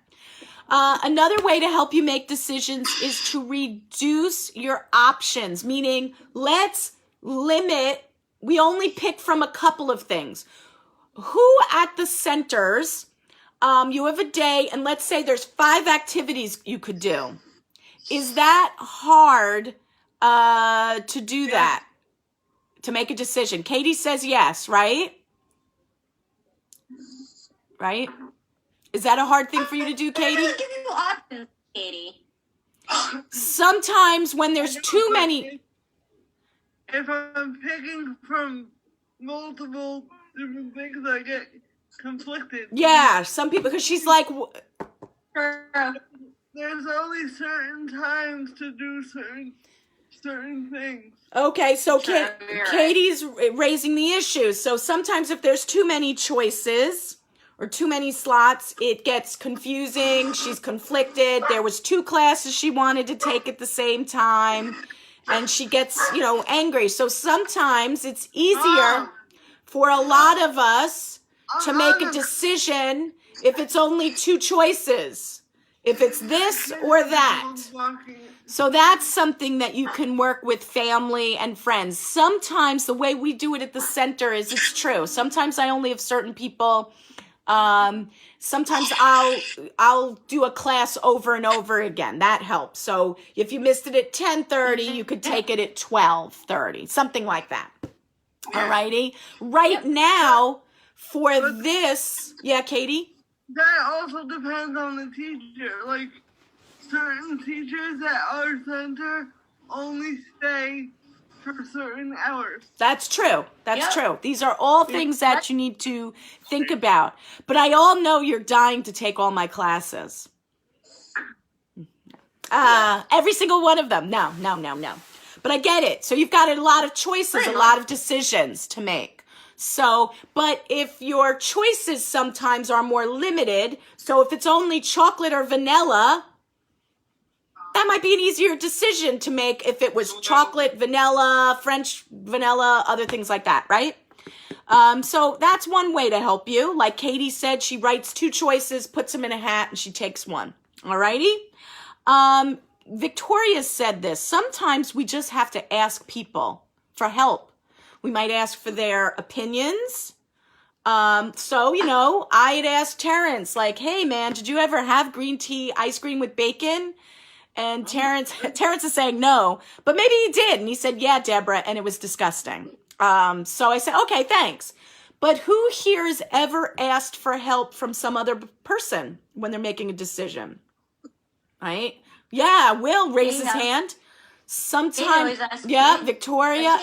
S1: Another way to help you make decisions is to reduce your options, meaning let's limit, we only pick from a couple of things. Who at the centers, you have a day, and let's say there's 5 activities you could do. Is that hard to do that, to make a decision? Katie says yes, right? Right? Is that a hard thing for you to do, Katie?
S2: Give you options, Katie.
S1: Sometimes when there's too many...
S3: If I'm picking from multiple different things, I get conflicted.
S1: Yeah, some people, because she's like...
S3: There's only certain times to do certain things.
S1: Okay, so Katie's raising the issue. So sometimes if there's too many choices or too many slots, it gets confusing. She's conflicted. There was 2 classes she wanted to take at the same time, and she gets, angry. So sometimes it's easier for a lot of us to make a decision if it's only 2 choices, if it's this or that. So that's something that you can work with family and friends. Sometimes the way we do it at the center is, it's true. Sometimes I only have certain people. Sometimes I'll do a class over and over again. That helps. So if you missed it at 10:30, you could take it at 12:30, something like that. Alrighty. Right now, for this, Katie?
S3: That also depends on the teacher. Like, certain teachers at our center only stay for certain hours.
S1: That's true. That's
S4: Yep.
S1: true. These are all things that you need to think about. But I all know you're dying to take all my classes. Every single one of them. No. But I get it. So you've got a lot of choices, a lot of decisions to make. So, but if your choices sometimes are more limited, so if it's only chocolate or vanilla, that might be an easier decision to make if it was chocolate, vanilla, French vanilla, other things like that, right? So that's one way to help you. Like Katie said, she writes 2 choices, puts them in a hat, and she takes one. Alrighty? Victoria said this. Sometimes we just have to ask people for help. We might ask for their opinions. So, you know, I had asked Terrence, like, hey, man, did you ever have green tea ice cream with bacon? And Terrence is saying no, but maybe he did. And he said, yeah, Deborah, and it was disgusting. So I said, okay, thanks. But who here has ever asked for help from some other person when they're making a decision? Right? Yeah, Will raised his hand. Sometimes, yeah, Victoria,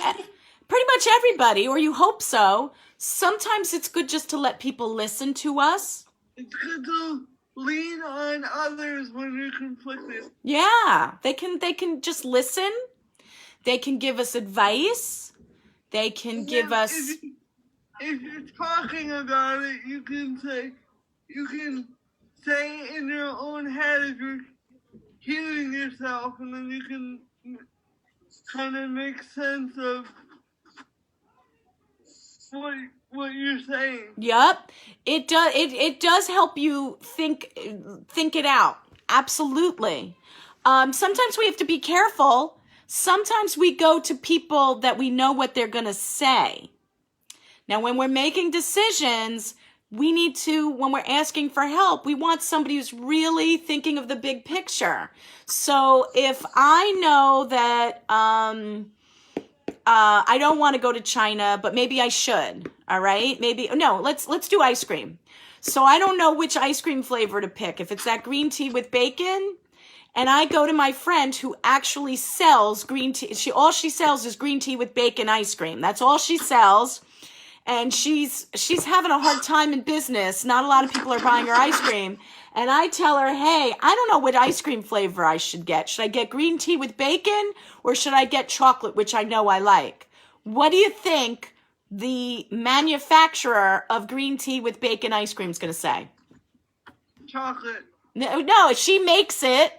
S1: pretty much everybody, or you hope so. Sometimes it's good just to let people listen to us.
S3: It's good to lean on others when you're conflicted.
S1: Yeah, they can just listen. They can give us advice. They can give us.
S3: If you're talking about it, you can say in your own head if you're hearing yourself, and then you can kind of make sense of what you're saying.
S1: Yep. It does it does help you think it out. Absolutely. Sometimes we have to be careful. Sometimes we go to people that we know what they're going to say. Now, when we're making decisions, we need to, when we're asking for help, we want somebody who's really thinking of the big picture. So if I know that I don't want to go to China, but maybe I should. All right, let's do ice cream. So I don't know which ice cream flavor to pick. If it's that green tea with bacon, and I go to my friend who actually sells green tea. All she sells is green tea with bacon ice cream. That's all she sells. And she's having a hard time in business. Not a lot of people are buying her ice cream. And I tell her, hey, I don't know what ice cream flavor I should get. Should I get green tea with bacon or should I get chocolate, which I know I like? What do you think the manufacturer of green tea with bacon ice cream is going to say?
S3: Chocolate.
S1: No, if she makes it.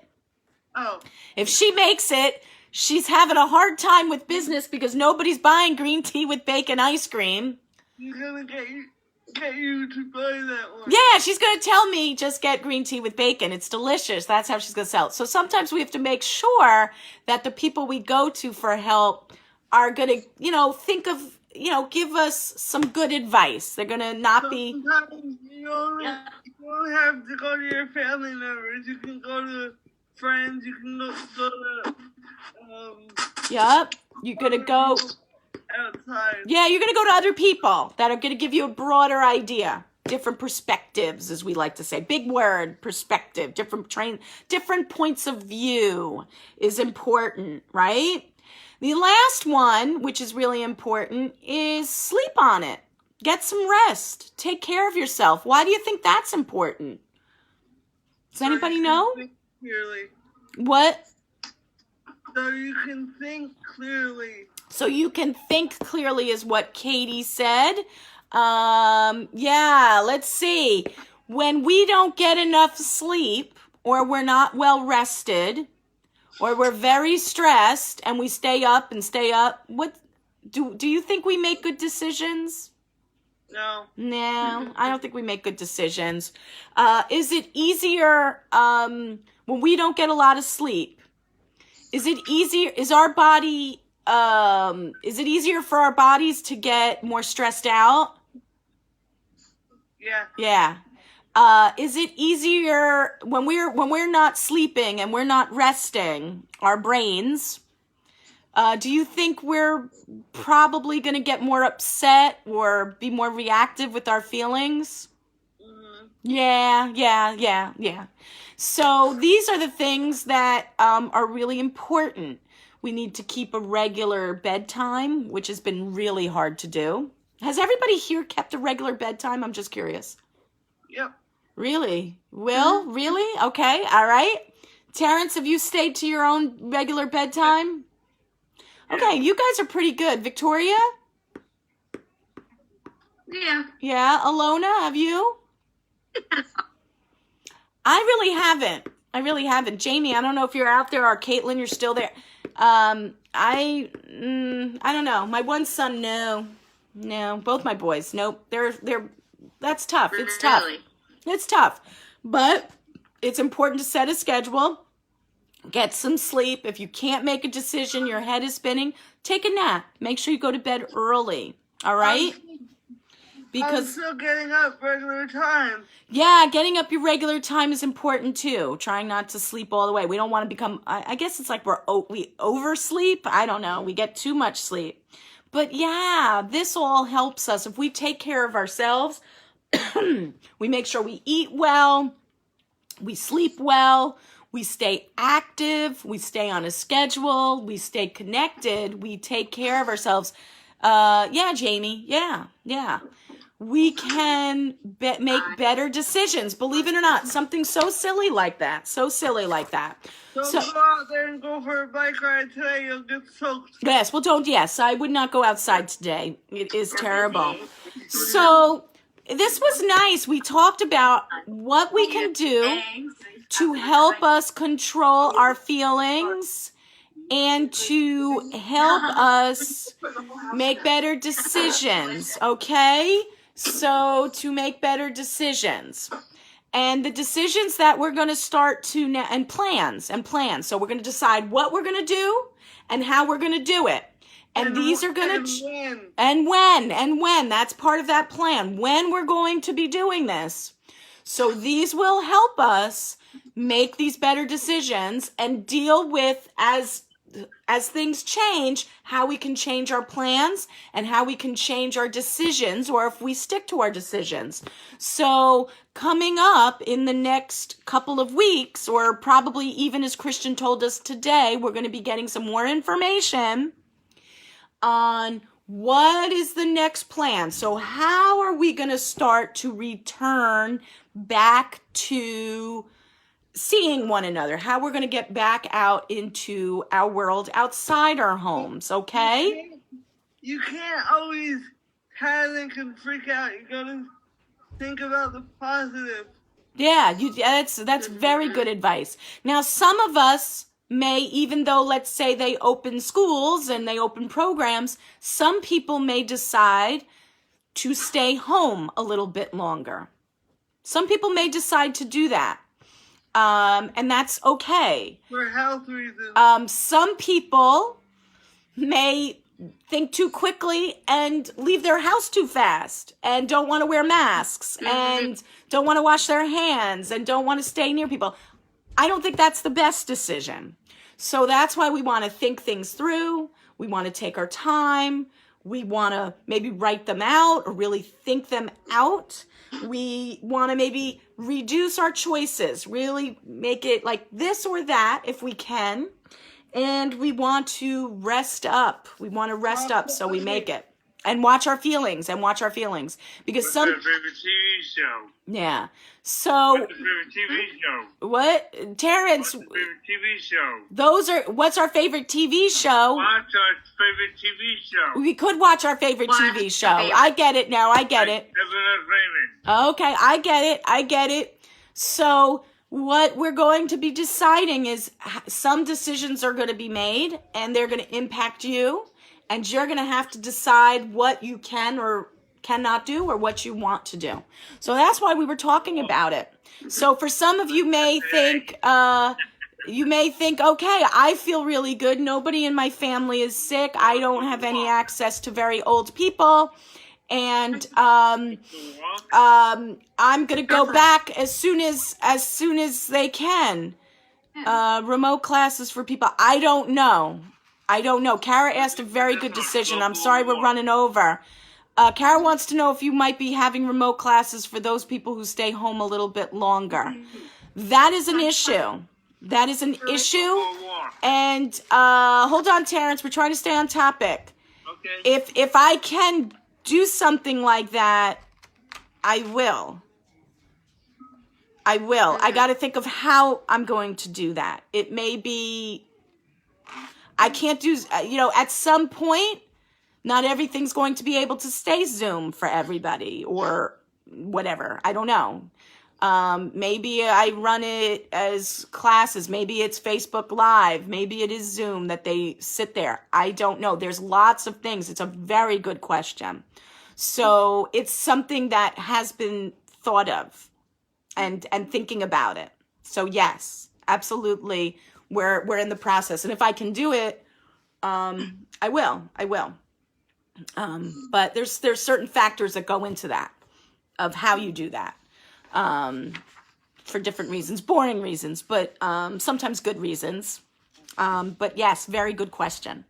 S3: Oh.
S1: If she makes it, she's having a hard time with business because nobody's buying green tea with bacon ice cream.
S3: She's going to get you to buy that one.
S1: Yeah, she's going to tell me just get green tea with bacon. It's delicious. That's how she's going to sell it. So sometimes we have to make sure that the people we go to for help are going to, think of, give us some good advice. They're going to not be...
S3: Sometimes you don't have to go to your family members. You can go to friends. You can go to...
S1: Yep. You're going to go...
S3: outside. Yeah,
S1: you're going to go to other people that are going to give you a broader idea. Different perspectives, as we like to say. Big word, perspective. Different points of view is important, right? The last one, which is really important, is sleep on it. Get some rest. Take care of yourself. Why do you think that's important? Does anybody know?
S3: Think clearly.
S1: What?
S3: So you can think clearly.
S1: So you can think clearly is what Katie said. Let's see. When we don't get enough sleep or we're not well rested or we're very stressed and we stay up, what do you think we make good decisions?
S3: No.
S1: No, I don't think we make good decisions. Is it easier when we don't get a lot of sleep? Is it easier for our bodies to get more stressed out?
S3: Yeah.
S1: Yeah. Is it easier when we're not sleeping and we're not resting our brains? Do you think we're probably going to get more upset or be more reactive with our feelings?
S3: Mm-hmm.
S1: Yeah. So these are the things that are really important. We need to keep a regular bedtime, which has been really hard to do. Has everybody here kept a regular bedtime? I'm just curious.
S3: Yep.
S1: Really? Will? Really? Okay. All right. Terrence, have you stayed to your own regular bedtime? Okay. You guys are pretty good. Victoria?
S2: Yeah.
S1: Yeah. Alona, have you? I really haven't. Jamie, I don't know if you're out there, or Caitlin, you're still there. I don't know. My one son, no. Both my boys, nope. That's tough. It's tough.
S2: Really?
S1: It's tough, but it's important to set a schedule, get some sleep. If you can't make a decision, your head is spinning, take a nap. Make sure you go to bed early. All right?
S3: I'm still getting up regular time.
S1: Yeah, getting up your regular time is important too. Trying not to sleep all the way. We don't want to become, I guess it's like we oversleep. I don't know. We get too much sleep. But yeah, this all helps us. If we take care of ourselves, we make sure we eat well, we sleep well, we stay active, we stay on a schedule, we stay connected, we take care of ourselves. Yeah, Jamie. Yeah. We can make better decisions. Believe it or not, something so silly like that.
S3: Don't go out there and go for a bike ride today. You'll get soaked.
S1: Yes, well, don't. Yes, I would not go outside today. It is terrible. So this was nice. We talked about what we can do to help us control our feelings and to help us make better decisions, okay? So to make better decisions. And the decisions that we're going to start to now, and plans. So we're going to decide what we're going to do and how we're going to do it. And these are going to, and when, that's part of that plan, when we're going to be doing this. So these will help us make these better decisions and deal with, as things change, how we can change our plans and how we can change our decisions, or if we stick to our decisions. So coming up in the next couple of weeks, or probably even as Christian told us today, we're going to be getting some more information on what is the next plan. So how are we going to start to return back to seeing one another, how we're going to get back out into our world outside our homes, okay?
S3: You can't always panic and freak out. You gotta think about the positive.
S1: Yeah, that's very good advice. Now, some of us may, even though, let's say, they open schools and they open programs, some people may decide to stay home a little bit longer. Some people may decide to do that. And that's okay.
S3: For health reasons.
S1: Some people may think too quickly and leave their house too fast and don't want to wear masks and don't want to wash their hands and don't want to stay near people. I don't think that's the best decision. So that's why we want to think things through. We want to take our time. We want to maybe write them out or really think them out. We want to maybe reduce our choices, really make it like this or that if we can. And we want to rest up. We want to rest up so we make it. And watch our feelings Because
S4: What's
S1: some...
S4: your favorite TV show?
S1: Yeah. So...
S4: What's your favorite TV show?
S1: What? Terrence...
S4: What's your favorite TV show?
S1: Those are... What's our favorite TV show?
S4: Watch our favorite TV show.
S1: We could watch our favorite TV show. I get it now. I get it.
S4: Raymond.
S1: Okay, I get it. So what we're going to be deciding is some decisions are going to be made and they're going to impact you, and you're going to have to decide what you can or cannot do or what you want to do. So that's why we were talking about it. So for some of you may think, okay, I feel really good. Nobody in my family is sick. I don't have any access to very old people. And I'm gonna go back as soon as they can. Remote classes for people. I don't know. Kara asked a very good decision. I'm sorry we're running over. Kara wants to know if you might be having remote classes for those people who stay home a little bit longer. That is an issue. That is an issue.
S4: For what?
S1: And hold on, Terrence. We're trying to stay on topic.
S4: Okay.
S1: If I can do something like that, I will. I got to think of how I'm going to do that. It may be, I can't do, at some point, not everything's going to be able to stay Zoom for everybody or whatever. I don't know. Maybe I run it as classes. Maybe it's Facebook Live. Maybe it is Zoom that they sit there. I don't know. There's lots of things. It's a very good question. So it's something that has been thought of and thinking about it. So yes, absolutely. We're in the process. And if I can do it, I will. But there's certain factors that go into that, of how you do that, for different reasons, boring reasons, but sometimes good reasons. But yes, very good question.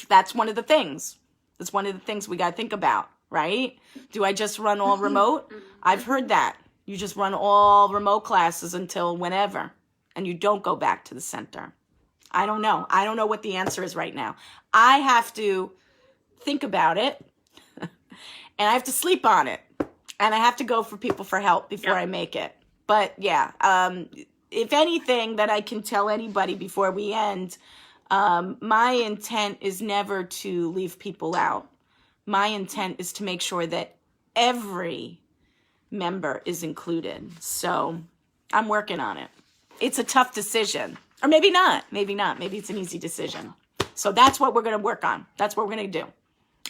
S1: That's one of the things. It's one of the things we got to think about, right? Do I just run all remote? I've heard that. You just run all remote classes until whenever, and you don't go back to the center. I don't know. I don't know what the answer is right now. I have to think about it, and I have to sleep on it, and I have to go for people for help before I make it. But yeah, if anything that I can tell anybody before we end, my intent is never to leave people out. My intent is to make sure that every member is included. So I'm working on it. It's a tough decision, or maybe not. Maybe it's an easy decision. So that's what we're going to work on. That's what we're going to do.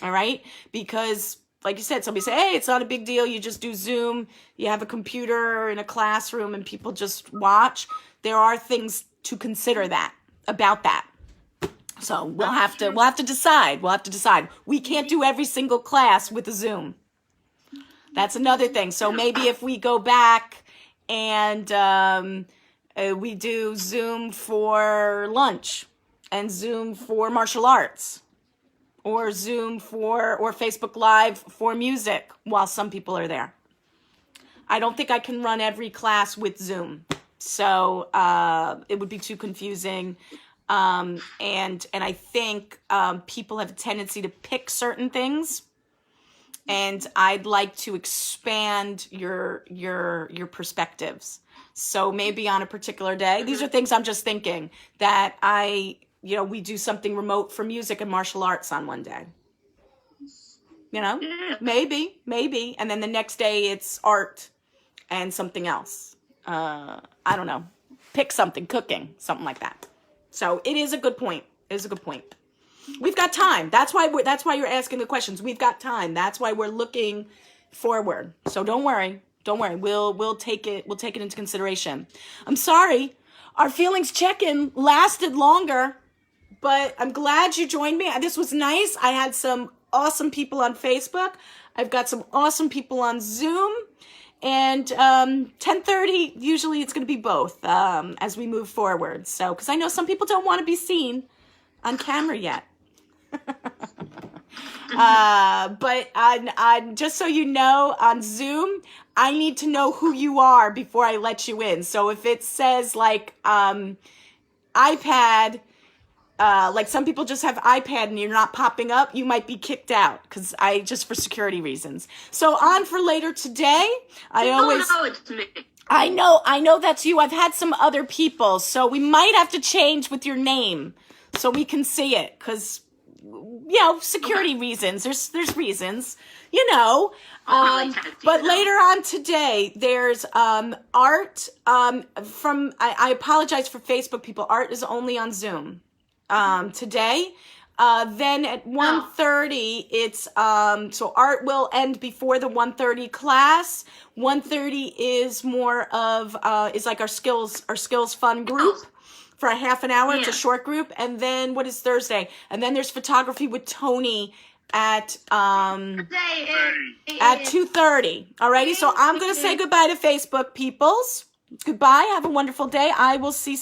S1: All right. Because like you said, somebody say, hey, it's not a big deal. You just do Zoom. You have a computer in a classroom and people just watch. There are things to consider about that. So we'll have to decide. We can't do every single class with a Zoom. That's another thing. So maybe if we go back and we do Zoom for lunch and Zoom for martial arts, or Zoom or Facebook Live for music while some people are there. I don't think I can run every class with Zoom. So it would be too confusing. And I think people have a tendency to pick certain things. And I'd like to expand your perspectives. So maybe on a particular day, these are things I'm just thinking that we do something remote for music and martial arts on one day. Maybe. And then the next day it's art and something else. I don't know. Pick something, cooking, something like that. So it is a good point. We've got time. That's why you're asking the questions. We've got time. That's why we're looking forward. So don't worry. We'll take it into consideration. I'm sorry. Our feelings check-in lasted longer, but I'm glad you joined me. This was nice. I had some awesome people on Facebook. I've got some awesome people on Zoom. And 10:30, usually it's going to be both as we move forward. So, because I know some people don't want to be seen on camera yet. But on just so you know, on Zoom, I need to know who you are before I let you in. So if it says like iPad, like some people just have iPad and you're not popping up, you might be kicked out because just for security reasons. So on for later today.
S2: No, it's me.
S1: I know that's you. I've had some other people, so we might have to change with your name so we can see it because, security reasons. There's reasons, but later on today, there's Art from, I apologize for Facebook people. Art is only on Zoom today. Then at 1:30, it's so Art will end before the 1:30 class. 1:30 is more of is like our skills fun group for a half an hour. It's a short group. And then what is Thursday? And then there's photography with Tony at 2:30. Alrighty, so I'm gonna say goodbye to Facebook peoples. Goodbye. Have a wonderful day. I will see some